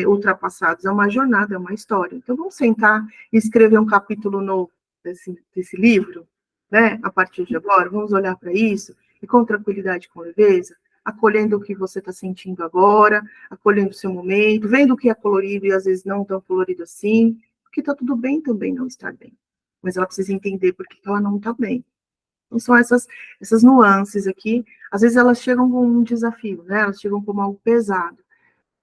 ultrapassados. É uma jornada, é uma história. Então, vamos sentar e escrever um capítulo novo desse livro, né? A partir de agora, vamos olhar para isso e com tranquilidade, com leveza, acolhendo o que você está sentindo agora, acolhendo o seu momento, vendo o que é colorido e às vezes não tão colorido assim, porque está tudo bem também não estar bem. Mas ela precisa entender por que ela não está bem. Então, são essas nuances aqui. Às vezes elas chegam com um desafio, né? Elas chegam como algo pesado.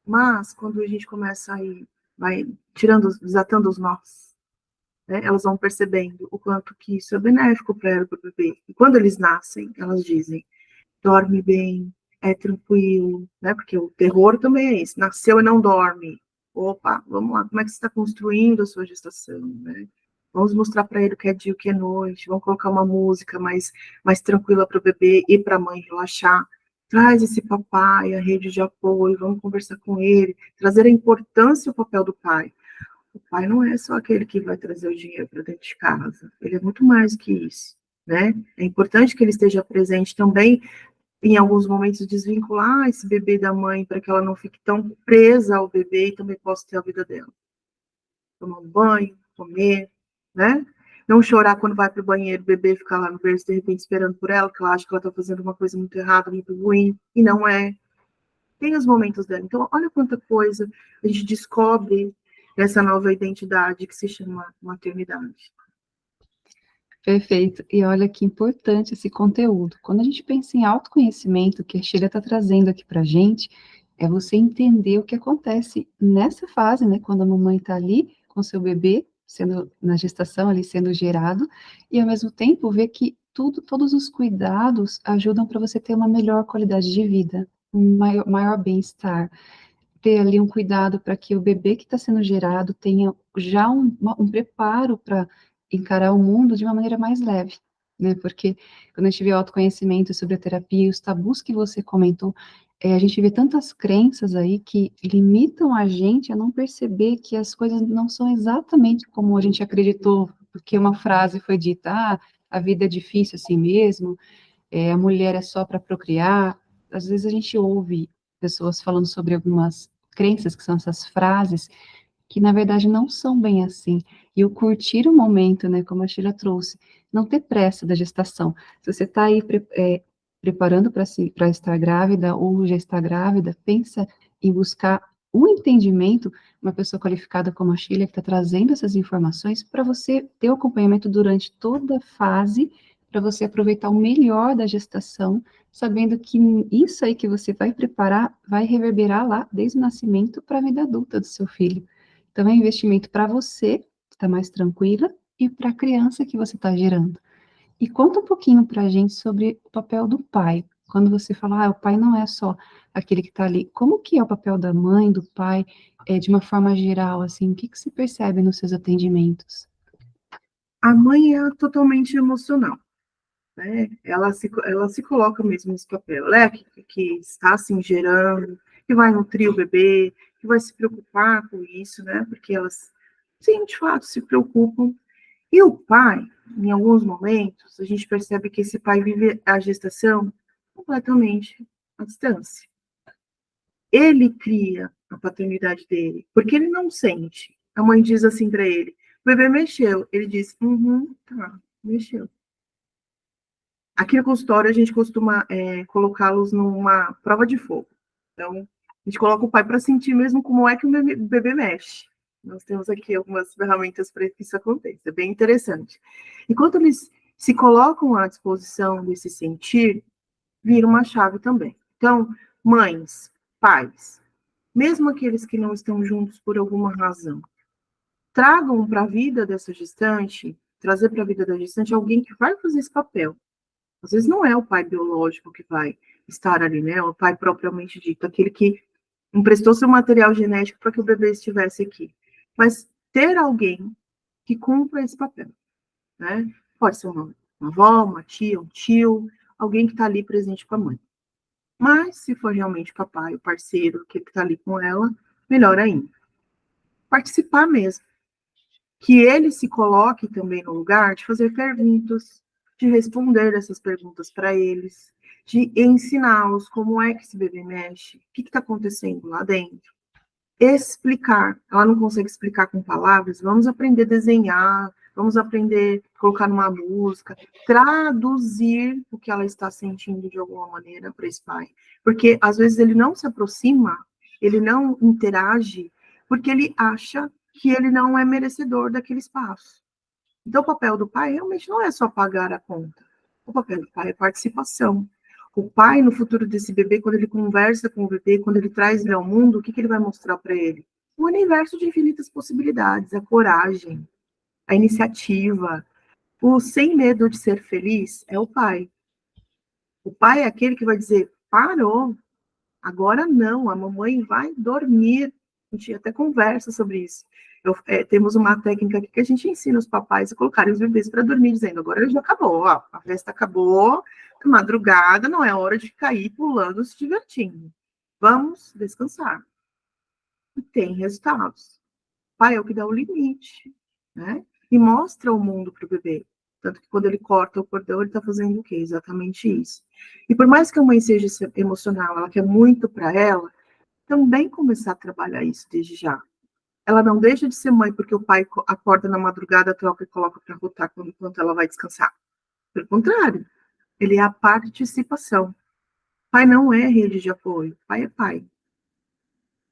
Mas, quando a gente começa a ir, vai tirando, desatando os nós, né, elas vão percebendo o quanto que isso é benéfico para ela, para o bebê. E quando eles nascem, elas dizem, dorme bem, é tranquilo, né? Porque o terror também é isso, nasceu e não dorme. Opa, vamos lá, como é que você está construindo a sua gestação, né? Vamos mostrar para ele o que é dia, o que é noite, vamos colocar uma música mais tranquila para o bebê e para a mãe relaxar. Traz esse papai, a rede de apoio, vamos conversar com ele, trazer a importância e o papel do pai. O pai não é só aquele que vai trazer o dinheiro para dentro de casa, ele é muito mais que isso, né? É importante que ele esteja presente também em alguns momentos, desvincular esse bebê da mãe para que ela não fique tão presa ao bebê e também possa ter a vida dela. Tomar um banho, comer, né? Não chorar quando vai para o banheiro, o bebê ficar lá no berço, de repente, esperando por ela, que ela acha que ela está fazendo uma coisa muito errada, muito ruim, e não é. Tem os momentos dela. Então, olha quanta coisa a gente descobre nessa nova identidade que se chama maternidade. Perfeito. E olha que importante esse conteúdo. Quando a gente pensa em autoconhecimento, o que a Sheila está trazendo aqui para a gente, é você entender o que acontece nessa fase, né? Quando a mamãe está ali com seu bebê, sendo na gestação, ali sendo gerado, e ao mesmo tempo ver que todos os cuidados ajudam para você ter uma melhor qualidade de vida, um maior bem-estar, ter ali um cuidado para que o bebê que está sendo gerado tenha já um preparo para encarar o mundo de uma maneira mais leve, né? Porque quando a gente vê o autoconhecimento sobre a terapia e os tabus que você comentou, a gente vê tantas crenças aí que limitam a gente a não perceber que as coisas não são exatamente como a gente acreditou, porque uma frase foi dita, a vida é difícil assim mesmo, a mulher é só para procriar. Às vezes a gente ouve pessoas falando sobre algumas crenças, que são essas frases, que na verdade não são bem assim. E o curtir o momento, né, como a Sheila trouxe, não ter pressa da gestação. Se você está aí preparando para estar grávida ou já está grávida, pensa em buscar um entendimento, uma pessoa qualificada como a Sheila, que está trazendo essas informações, para você ter o acompanhamento durante toda a fase, para você aproveitar o melhor da gestação, sabendo que isso aí que você vai preparar vai reverberar lá desde o nascimento para a vida adulta do seu filho. Então, é um investimento para você, que está mais tranquila, e para a criança que você está gerando. E conta um pouquinho para a gente sobre o papel do pai. Quando você fala, o pai não é só aquele que está ali. Como que é o papel da mãe, do pai, de uma forma geral, assim, o que que se percebe nos seus atendimentos? A mãe é totalmente emocional, né? Ela se coloca mesmo nesse papel. Ela é a que está assim gerando, que vai nutrir o bebê, que vai se preocupar com isso, né? Porque elas, sim, de fato, se preocupam. E o pai, em alguns momentos, a gente percebe que esse pai vive a gestação completamente à distância. Ele cria a paternidade dele, porque ele não sente. A mãe diz assim para ele: o bebê mexeu. Ele diz: tá, mexeu. Aqui no consultório, a gente costuma colocá-los numa prova de fogo. Então, a gente coloca o pai para sentir mesmo como é que o bebê mexe. Nós temos aqui algumas ferramentas para que isso aconteça. É bem interessante. Enquanto eles se colocam à disposição desse sentir, vira uma chave também. Então, mães, pais, mesmo aqueles que não estão juntos por alguma razão, tragam para a vida dessa gestante, trazer para a vida da gestante alguém que vai fazer esse papel. Às vezes não é o pai biológico que vai estar ali, né? O pai propriamente dito, aquele que emprestou seu material genético para que o bebê estivesse aqui. Mas ter alguém que cumpra esse papel, né? Pode ser uma avó, uma tia, um tio, alguém que está ali presente com a mãe. Mas se for realmente o papai, o parceiro que está ali com ela, melhor ainda. Participar mesmo. Que ele se coloque também no lugar de fazer perguntas, de responder essas perguntas para eles, de ensiná-los como é que esse bebê mexe, o que está acontecendo lá dentro. Explicar. Ela não consegue explicar com palavras, vamos aprender a desenhar, vamos aprender a colocar numa música, traduzir o que ela está sentindo de alguma maneira para esse pai. Porque às vezes ele não se aproxima, ele não interage, porque ele acha que ele não é merecedor daquele espaço. Então, o papel do pai realmente não é só pagar a conta. O papel do pai é participação. O pai, no futuro desse bebê, quando ele conversa com o bebê, quando ele traz ele ao mundo, o que ele vai mostrar para ele? Um universo de infinitas possibilidades, a coragem, a iniciativa. O sem medo de ser feliz é o pai. O pai é aquele que vai dizer, parou, agora não, a mamãe vai dormir. A gente até conversa sobre isso. Temos uma técnica aqui que a gente ensina os papais a colocarem os bebês para dormir, dizendo, agora já acabou, ó, a festa acabou, madrugada, não é hora de cair pulando, se divertindo. Vamos descansar. E tem resultados. O pai é o que dá o limite, né? E mostra o mundo para o bebê. Tanto que quando ele corta o cordão, ele está fazendo o quê? Exatamente isso. E por mais que a mãe seja emocional, ela quer muito para ela, também começar a trabalhar isso desde já. Ela não deixa de ser mãe porque o pai acorda na madrugada, troca e coloca para rotar enquanto ela vai descansar. Pelo contrário, ele é a participação. Pai não é rede de apoio, pai é pai.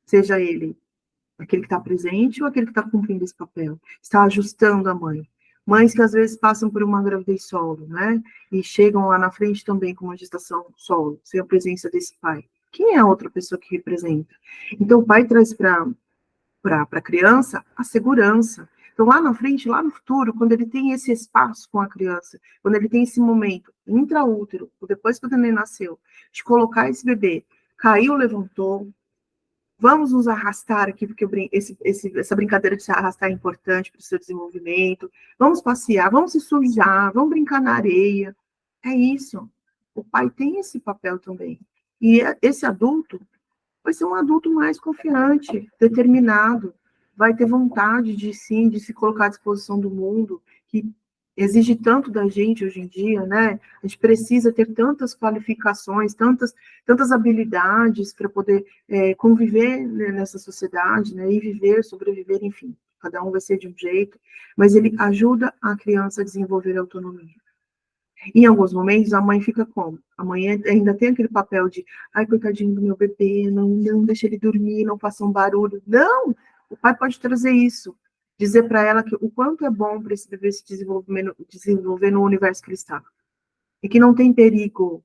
Seja ele aquele que está presente ou aquele que está cumprindo esse papel, está ajustando a mãe. Mães que às vezes passam por uma gravidez solo, né? E chegam lá na frente também com uma gestação solo, sem a presença desse pai. Quem é a outra pessoa que representa? Então, o pai traz para a criança a segurança. Então, lá na frente, lá no futuro, quando ele tem esse espaço com a criança, quando ele tem esse momento intraútero, depois que o neném nasceu, de colocar esse bebê, caiu, levantou, vamos nos arrastar aqui, porque essa brincadeira de se arrastar é importante para o seu desenvolvimento. Vamos passear, vamos se sujar, vamos brincar na areia. É isso. O pai tem esse papel também. E esse adulto vai ser um adulto mais confiante, determinado, vai ter vontade de sim, de se colocar à disposição do mundo, que exige tanto da gente hoje em dia, né? A gente precisa ter tantas qualificações, tantas habilidades para poder conviver, né, nessa sociedade, né? E viver, sobreviver, enfim. Cada um vai ser de um jeito, mas ele ajuda a criança a desenvolver autonomia. Em alguns momentos, a mãe fica como? A mãe ainda tem aquele papel de, ai, coitadinho do meu bebê, não deixa ele dormir, não faça um barulho. Não! O pai pode trazer isso, dizer para ela que o quanto é bom para esse bebê se desenvolver no universo que ele está. E que não tem perigo,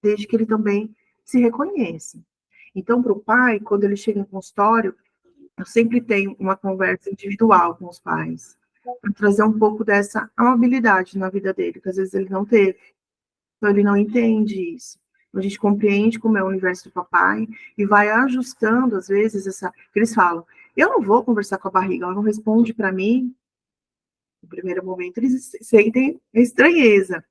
desde que ele também se reconheça. Então, para o pai, quando ele chega em consultório, eu sempre tenho uma conversa individual com os pais, para trazer um pouco dessa amabilidade na vida dele, que às vezes ele não teve. Então, ele não entende isso. A gente compreende como é o universo do papai e vai ajustando, às vezes, eles falam, eu não vou conversar com a barriga, ela não responde para mim. No primeiro momento, eles sentem estranheza.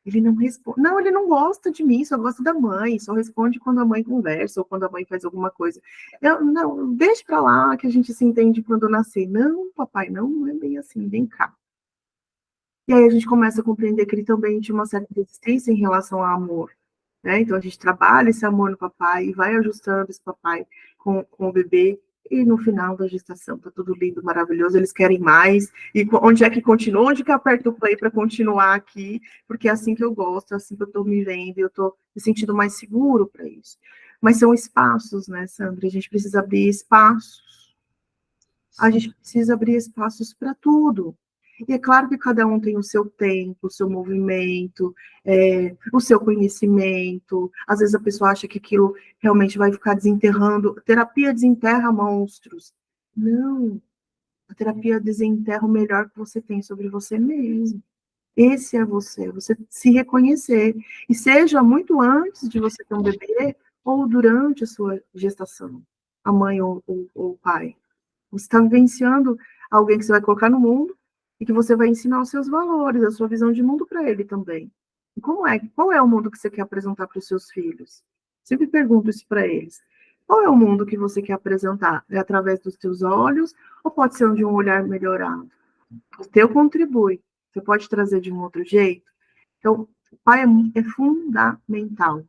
Ele não responde. Não, ele não gosta de mim, só gosta da mãe, só responde quando a mãe conversa ou quando a mãe faz alguma coisa. Não, deixa para lá que a gente se entende quando nascer. Não, papai, não é bem assim, vem cá. E aí a gente começa a compreender que ele também tinha uma certa resistência em relação ao amor, né? Então a gente trabalha esse amor no papai e vai ajustando esse papai com o bebê, e no final da gestação tá tudo lindo, maravilhoso, eles querem mais, e onde é que continua, onde que aperta o play para continuar aqui, porque é assim que eu gosto, é assim que eu estou me vendo, eu estou me sentindo mais seguro para isso. Mas são espaços, né, Sandra? A gente precisa abrir espaços. A gente precisa abrir espaços para tudo. E é claro que cada um tem o seu tempo, o seu movimento, o seu conhecimento. Às vezes a pessoa acha que aquilo realmente vai ficar desenterrando. Terapia desenterra monstros. Não. A terapia desenterra o melhor que você tem sobre você mesmo. Esse é você se reconhecer. E seja muito antes de você ter um bebê ou durante a sua gestação, a mãe ou o pai. Você está vivenciando alguém que você vai colocar no mundo e que você vai ensinar os seus valores, a sua visão de mundo para ele também. E qual é o mundo que você quer apresentar para os seus filhos? Sempre pergunto isso para eles. Qual é o mundo que você quer apresentar? É através dos teus olhos ou pode ser de um olhar melhorado? O teu contribui. Você pode trazer de um outro jeito? Então, o pai é fundamental,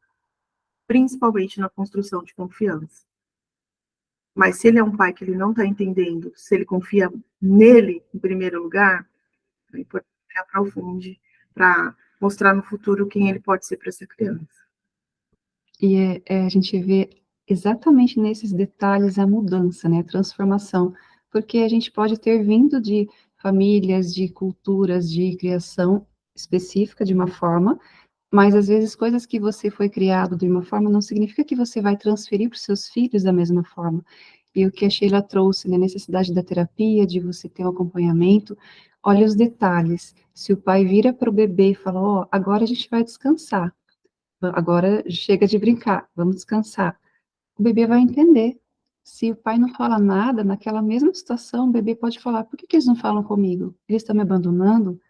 principalmente na construção de confiança. Mas se ele é um pai que ele não está entendendo, se ele confia nele em primeiro lugar, é importante que aprofunde para mostrar no futuro quem ele pode ser para essa criança. E a gente vê exatamente nesses detalhes a mudança, né, a transformação, porque a gente pode ter vindo de famílias, de culturas, de criação específica de uma forma, mas às vezes coisas que você foi criado de uma forma não significa que você vai transferir para os seus filhos da mesma forma. E o que a Sheila trouxe, né, a necessidade da terapia, de você ter um acompanhamento, Olha os detalhes. Se o pai vira para o bebê e fala, ó, agora a gente vai descansar, agora chega de brincar, vamos descansar. O bebê vai entender. Se o pai não fala nada, naquela mesma situação, o bebê pode falar, por que que eles não falam comigo? Eles estão me abandonando?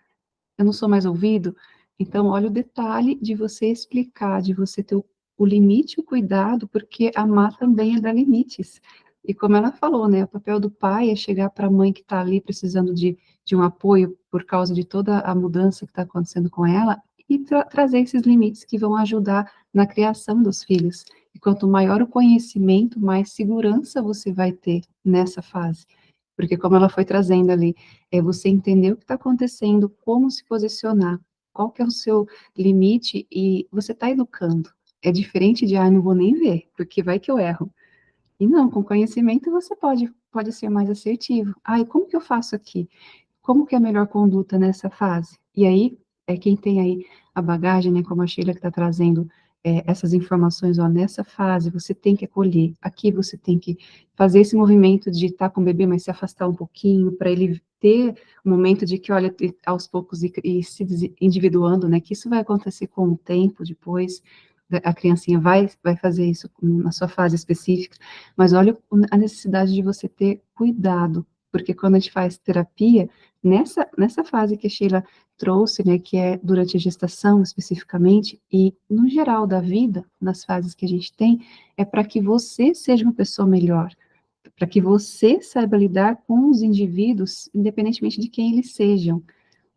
Eu não sou mais ouvido? Então, olha o detalhe de você explicar, de você ter o limite, o cuidado, porque amar também é dar limites. E como ela falou, né, o papel do pai é chegar para a mãe que está ali precisando de um apoio por causa de toda a mudança que está acontecendo com ela e trazer esses limites que vão ajudar na criação dos filhos. E quanto maior o conhecimento, mais segurança você vai ter nessa fase. Porque como ela foi trazendo ali, é você entender o que está acontecendo, como se posicionar, qual que é o seu limite e você está educando. É diferente de, não vou nem ver, porque vai que eu erro. E não, com conhecimento você pode ser mais assertivo. E como que eu faço aqui? Como que é a melhor conduta nessa fase? E aí, quem tem aí a bagagem, né, como a Sheila que está trazendo essas informações, ó, nessa fase você tem que acolher, aqui você tem que fazer esse movimento de estar com o bebê, mas se afastar um pouquinho, para ele ter um momento de que, olha, aos poucos e se individuando, né, que isso vai acontecer com o tempo depois, a criancinha vai fazer isso na sua fase específica, mas olha a necessidade de você ter cuidado, porque quando a gente faz terapia, nessa fase que a Sheila trouxe, né, que é durante a gestação especificamente, e no geral da vida, nas fases que a gente tem, é para que você seja uma pessoa melhor, para que você saiba lidar com os indivíduos, independentemente de quem eles sejam,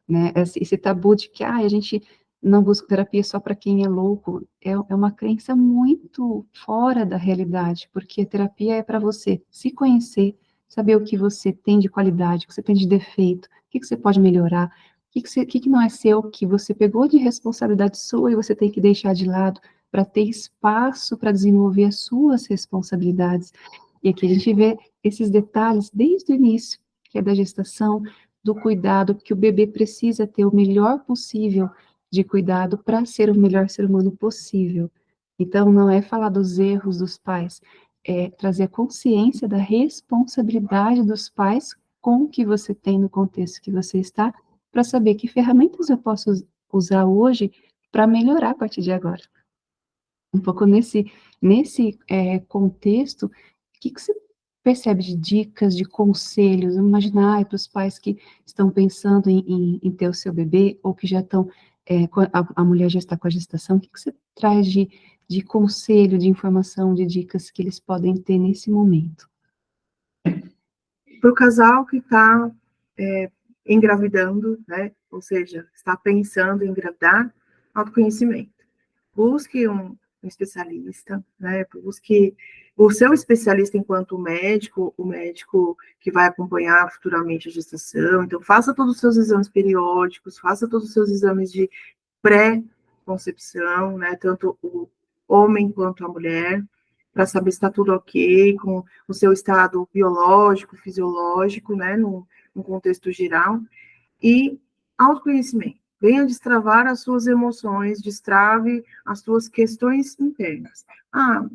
né? Esse tabu de que a gente não busca terapia só para quem é louco, é uma crença muito fora da realidade, porque a terapia é para você se conhecer, saber o que você tem de qualidade, o que você tem de defeito, o que que você pode melhorar, o que não é seu, que você pegou de responsabilidade sua e você tem que deixar de lado para ter espaço para desenvolver as suas responsabilidades. E aqui a gente vê esses detalhes desde o início, que é da gestação, do cuidado, que o bebê precisa ter o melhor possível de cuidado para ser o melhor ser humano possível. Então, não é falar dos erros dos pais, é trazer a consciência da responsabilidade dos pais com o que você tem no contexto que você está, para saber que ferramentas eu posso usar hoje para melhorar a partir de agora. Um pouco nesse contexto, o que que você percebe de dicas, de conselhos? Imaginar para os pais que estão pensando em ter o seu bebê ou que já estão, a mulher já está com a gestação, o que que você traz de conselho, de informação, de dicas que eles podem ter nesse momento? Para o casal que está engravidando, né, ou seja, está pensando em engravidar, autoconhecimento. Busque um especialista, né, busque o seu especialista enquanto médico, o médico que vai acompanhar futuramente a gestação. Então, faça todos os seus exames periódicos, faça todos os seus exames de pré-concepção, né, tanto o homem quanto a mulher, para saber se está tudo ok com o seu estado biológico, fisiológico, né, no contexto geral, e autoconhecimento. Venha destravar as suas emoções, destrave as suas questões internas.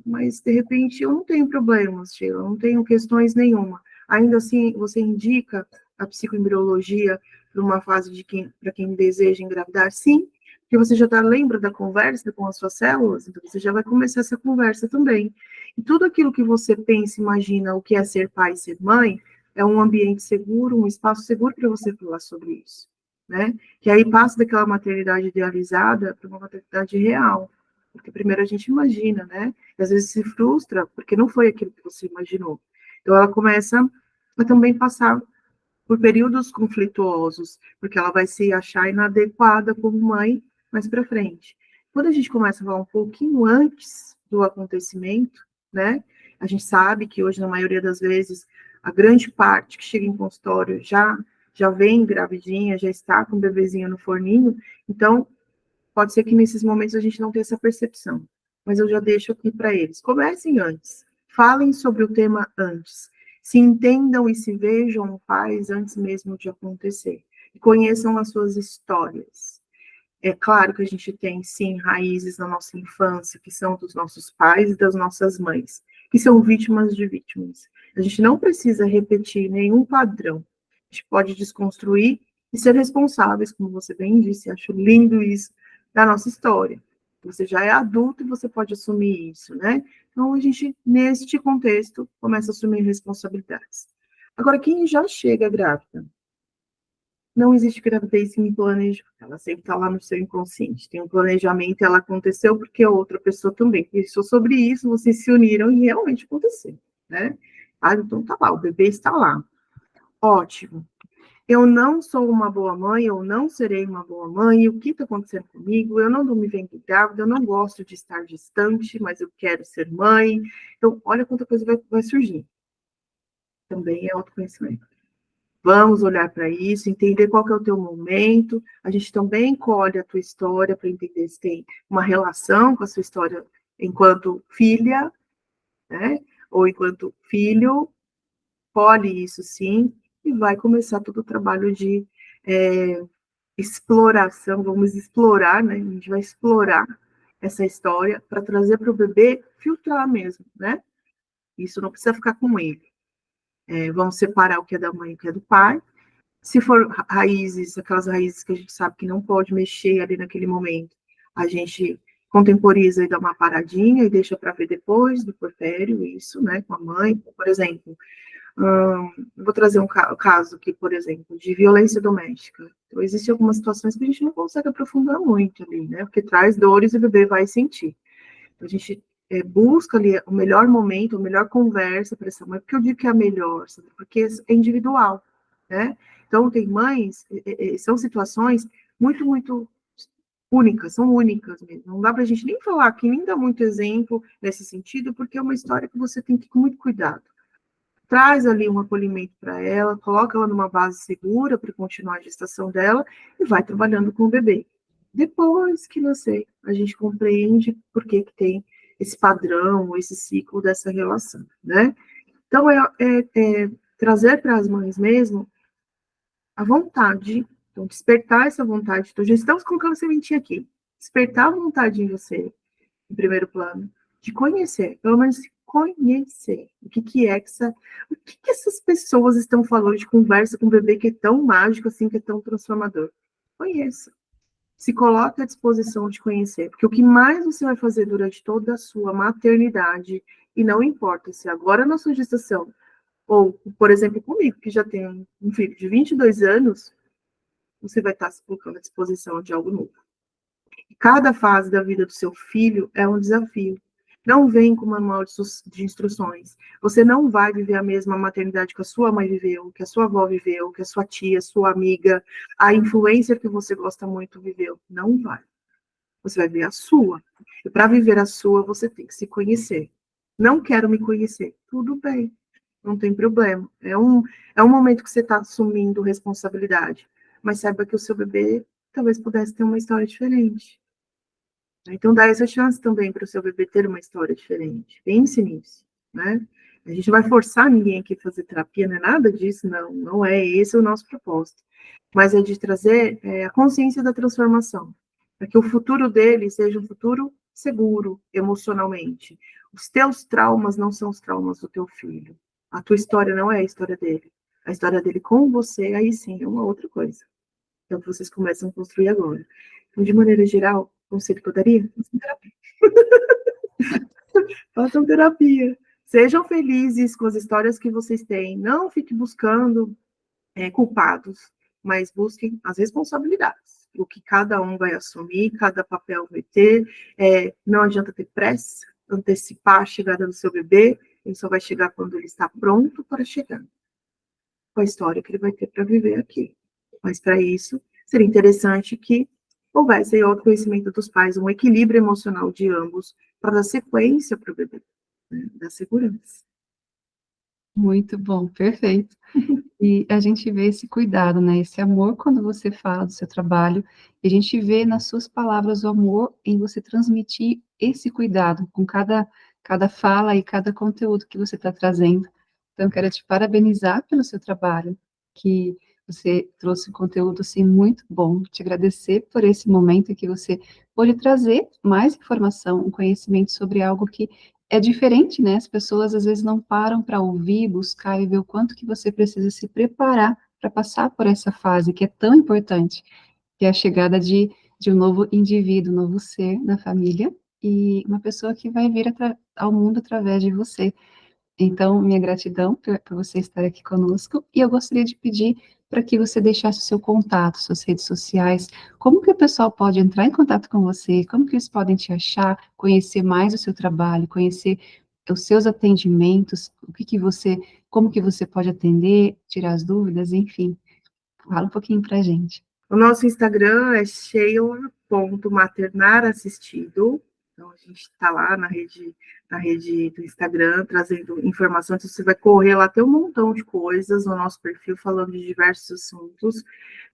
Mas de repente eu não tenho problemas, Sheila, eu não tenho questões nenhuma. Ainda assim, você indica a psicoembriologia para uma fase para quem deseja engravidar? Sim, porque você já lembra da conversa com as suas células, então você já vai começar essa conversa também. E tudo aquilo que você pensa, imagina o que é ser pai e ser mãe, é um ambiente seguro, um espaço seguro para você falar sobre isso, né? Que aí passa daquela maternidade idealizada para uma maternidade real, porque primeiro a gente imagina, né? E às vezes se frustra porque não foi aquilo que você imaginou. Então ela começa a também passar por períodos conflituosos, porque ela vai se achar inadequada como mãe mais para frente. Quando a gente começa a falar um pouquinho antes do acontecimento, né? A gente sabe que hoje, na maioria das vezes, a grande parte que chega em consultório já vem gravidinha, já está com o bebezinho no forninho, então pode ser que nesses momentos a gente não tenha essa percepção. Mas eu já deixo aqui para eles. Comecem antes. Falem sobre o tema antes. Se entendam e se vejam pais antes mesmo de acontecer. E conheçam as suas histórias. É claro que a gente tem, sim, raízes na nossa infância, que são dos nossos pais e das nossas mães, que são vítimas de vítimas. A gente não precisa repetir nenhum padrão. A gente pode desconstruir e ser responsáveis, como você bem disse, acho lindo isso, da nossa história. Você já é adulto e você pode assumir isso, né? Então, a gente, neste contexto, começa a assumir responsabilidades. Agora, quem já chega grávida, não existe gravidez sem planejo, ela sempre está lá no seu inconsciente. Tem um planejamento, ela aconteceu porque a outra pessoa também pensou sobre isso, vocês se uniram e realmente aconteceu, né? Ah, então tá lá, o bebê está lá. Ótimo. Eu não sou uma boa mãe, eu não serei uma boa mãe, o que está acontecendo comigo? Eu não estou me vendo grávida, eu não gosto de estar distante, mas eu quero ser mãe. Então, olha quanta coisa vai surgir. Também é autoconhecimento. Vamos olhar para isso, entender qual que é o teu momento. A gente também colhe a tua história para entender se tem uma relação com a sua história enquanto filha, né? Ou enquanto filho, colhe isso sim, e vai começar todo o trabalho de exploração, vamos explorar, né? A gente vai explorar essa história para trazer para o bebê filtrar mesmo, né? Isso não precisa ficar com ele. Vamos separar o que é da mãe e o que é do pai. Se for raízes, aquelas raízes que a gente sabe que não pode mexer ali naquele momento, a gente contemporiza e dá uma paradinha e deixa para ver depois do porpério, isso, né, com a mãe. Por exemplo, vou trazer um caso aqui, por exemplo, de violência doméstica. Então, existem algumas situações que a gente não consegue aprofundar muito ali, né, porque traz dores e o bebê vai sentir. Então, a gente busca ali o melhor momento, a melhor conversa para essa mãe, porque eu digo que é a melhor, sabe? Porque é individual, né? Então, tem mães, são situações muito, muito únicas, são únicas mesmo. Não dá para a gente nem falar aqui, nem dar muito exemplo nesse sentido, porque é uma história que você tem que ir com muito cuidado. Traz ali um acolhimento para ela, coloca ela numa base segura para continuar a gestação dela e vai trabalhando com o bebê. Depois que nascer, a gente compreende por que tem esse padrão, esse ciclo dessa relação, né? Então, trazer para as mães mesmo a vontade, então, despertar essa vontade. Então, já estamos colocando a sementinha aqui. Despertar a vontade em você, em primeiro plano, de conhecer, pelo menos conhecer o que essas pessoas estão falando de conversa com um bebê que é tão mágico assim, que é tão transformador. Conheça. Se coloque à disposição de conhecer, porque o que mais você vai fazer durante toda a sua maternidade, e não importa se agora na sua gestação, ou, por exemplo, comigo, que já tenho um filho de 22 anos, você vai estar se colocando à disposição de algo novo. Cada fase da vida do seu filho é um desafio. Não vem com manual de instruções. Você não vai viver a mesma maternidade que a sua mãe viveu, que a sua avó viveu, que a sua tia, sua amiga, a influencer que você gosta muito viveu. Não vai. Você vai viver a sua. E para viver a sua, você tem que se conhecer. Não quero me conhecer. Tudo bem. Não tem problema. É um momento que você está assumindo responsabilidade. Mas saiba que o seu bebê talvez pudesse ter uma história diferente. Então, dá essa chance também para o seu bebê ter uma história diferente. Pense nisso, né? A gente não vai forçar ninguém aqui a fazer terapia, não é nada disso, não. Não é esse o nosso propósito. Mas é de trazer a consciência da transformação, para que o futuro dele seja um futuro seguro emocionalmente. Os teus traumas não são os traumas do teu filho. A tua história não é a história dele. A história dele com você, aí sim, é uma outra coisa. É o que vocês começam a construir agora. Então, de maneira geral, conselho que eu daria? Façam terapia. Façam terapia. Sejam felizes com as histórias que vocês têm. Não fiquem buscando culpados, mas busquem as responsabilidades. O que cada um vai assumir, cada papel vai ter. Não adianta ter pressa, antecipar a chegada do seu bebê. Ele só vai chegar quando ele está pronto para chegar. Com a história que ele vai ter para viver aqui. Mas, para isso, seria interessante que houvesse autoconhecimento dos pais, um equilíbrio emocional de ambos, para dar sequência para o bebê, né? Dar segurança. Muito bom, perfeito. E a gente vê esse cuidado, né, esse amor quando você fala do seu trabalho, e a gente vê nas suas palavras o amor em você transmitir esse cuidado com cada fala e cada conteúdo que você está trazendo. Então, quero te parabenizar pelo seu trabalho, que você trouxe um conteúdo, assim, muito bom, te agradecer por esse momento em que você pôde trazer mais informação, um conhecimento sobre algo que é diferente, né, as pessoas às vezes não param para ouvir, buscar e ver o quanto que você precisa se preparar para passar por essa fase que é tão importante, que é a chegada de um novo indivíduo, um novo ser na família, e uma pessoa que vai vir ao mundo através de você. Então, minha gratidão por você estar aqui conosco, e eu gostaria de pedir para que você deixasse o seu contato, suas redes sociais, como que o pessoal pode entrar em contato com você, como que eles podem te achar, conhecer mais o seu trabalho, conhecer os seus atendimentos, o que que você, como que você pode atender, tirar as dúvidas, enfim, fala um pouquinho para a gente. O nosso Instagram é sheila.maternarassistido. Então, a gente está lá na rede do Instagram, trazendo informações. Você vai correr lá, tem um montão de coisas no nosso perfil, falando de diversos assuntos.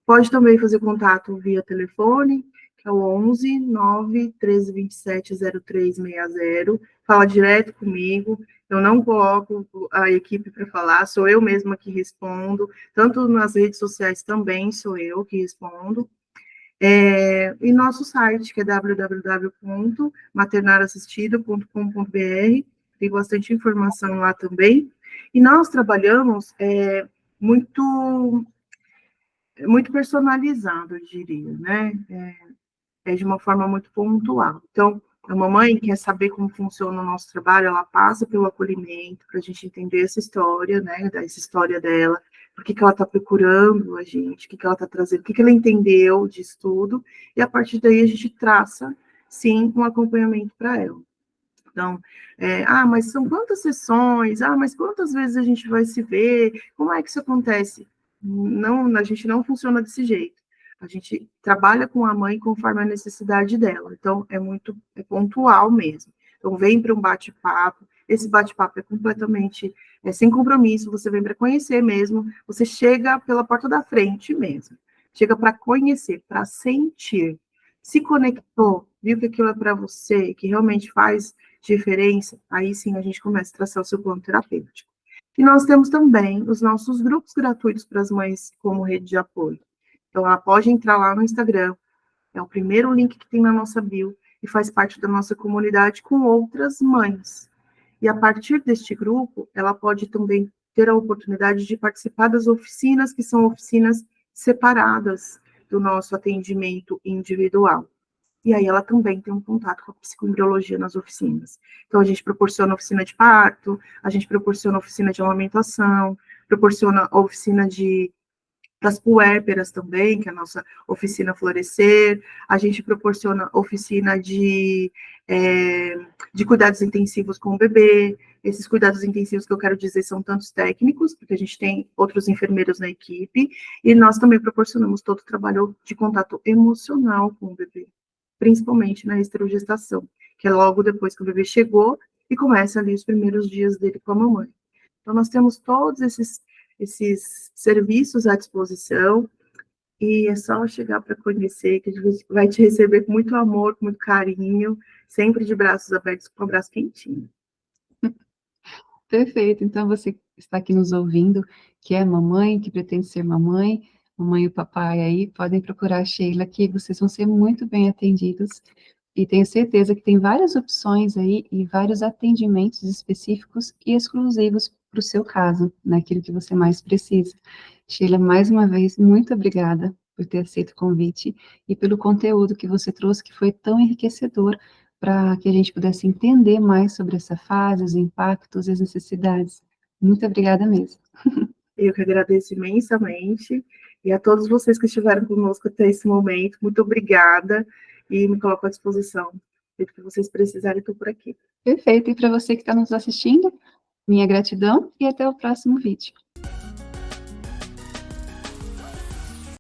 Pode também fazer contato via telefone, que é o 11 9 1327 0360. Fala direto comigo. Eu não coloco a equipe para falar, sou eu mesma que respondo. Tanto nas redes sociais também sou eu que respondo. E nosso site, que é www.maternarassistido.com.br, tem bastante informação lá também. E nós trabalhamos muito muito personalizado, eu diria, né? De uma forma muito pontual. Então, a mamãe quer saber como funciona o nosso trabalho, ela passa pelo acolhimento para a gente entender essa história, né? Essa história dela, por que ela está procurando a gente, o que ela está trazendo, o que ela entendeu disso tudo, e a partir daí a gente traça, sim, um acompanhamento para ela. Então, mas são quantas sessões? Mas quantas vezes a gente vai se ver? Como é que isso acontece? Não, a gente não funciona desse jeito. A gente trabalha com a mãe conforme a necessidade dela. Então, é pontual mesmo. Então, vem para um bate-papo. Esse bate-papo é completamente sem compromisso. Você vem para conhecer mesmo. Você chega pela porta da frente mesmo. Chega para conhecer, para sentir. Se conectou, viu que aquilo é para você, que realmente faz diferença, aí sim a gente começa a traçar o seu plano terapêutico. E nós temos também os nossos grupos gratuitos para as mães como rede de apoio. Então, ela pode entrar lá no Instagram, é o primeiro link que tem na nossa bio, e faz parte da nossa comunidade com outras mães. E a partir deste grupo, ela pode também ter a oportunidade de participar das oficinas, que são oficinas separadas do nosso atendimento individual. E aí ela também tem um contato com a psicoembriologia nas oficinas. Então, a gente proporciona oficina de parto, a gente proporciona oficina de amamentação, proporciona oficina das puérperas também, que é a nossa oficina Florescer, a gente proporciona oficina de cuidados intensivos com o bebê. Esses cuidados intensivos que eu quero dizer são tantos técnicos, porque a gente tem outros enfermeiros na equipe, e nós também proporcionamos todo o trabalho de contato emocional com o bebê, principalmente na esterogestação, que é logo depois que o bebê chegou e começa ali os primeiros dias dele com a mamãe. Então, nós temos todos esses serviços à disposição, e é só chegar para conhecer, que a gente vai te receber com muito amor, com muito carinho, sempre de braços abertos, com o braço quentinho. Perfeito. Então você está aqui nos ouvindo, que é mamãe, que pretende ser mamãe, mamãe e o papai aí, podem procurar a Sheila, que vocês vão ser muito bem atendidos. E tenho certeza que tem várias opções aí e vários atendimentos específicos e exclusivos para o seu caso, naquilo que você mais precisa. Sheila, mais uma vez, muito obrigada por ter aceito o convite e pelo conteúdo que você trouxe, que foi tão enriquecedor para que a gente pudesse entender mais sobre essa fase, os impactos e as necessidades. Muito obrigada mesmo. Eu que agradeço imensamente, e a todos vocês que estiveram conosco até esse momento, muito obrigada, e me coloco à disposição. O que vocês precisarem, estou por aqui. Perfeito. E para você que está nos assistindo, minha gratidão e até o próximo vídeo.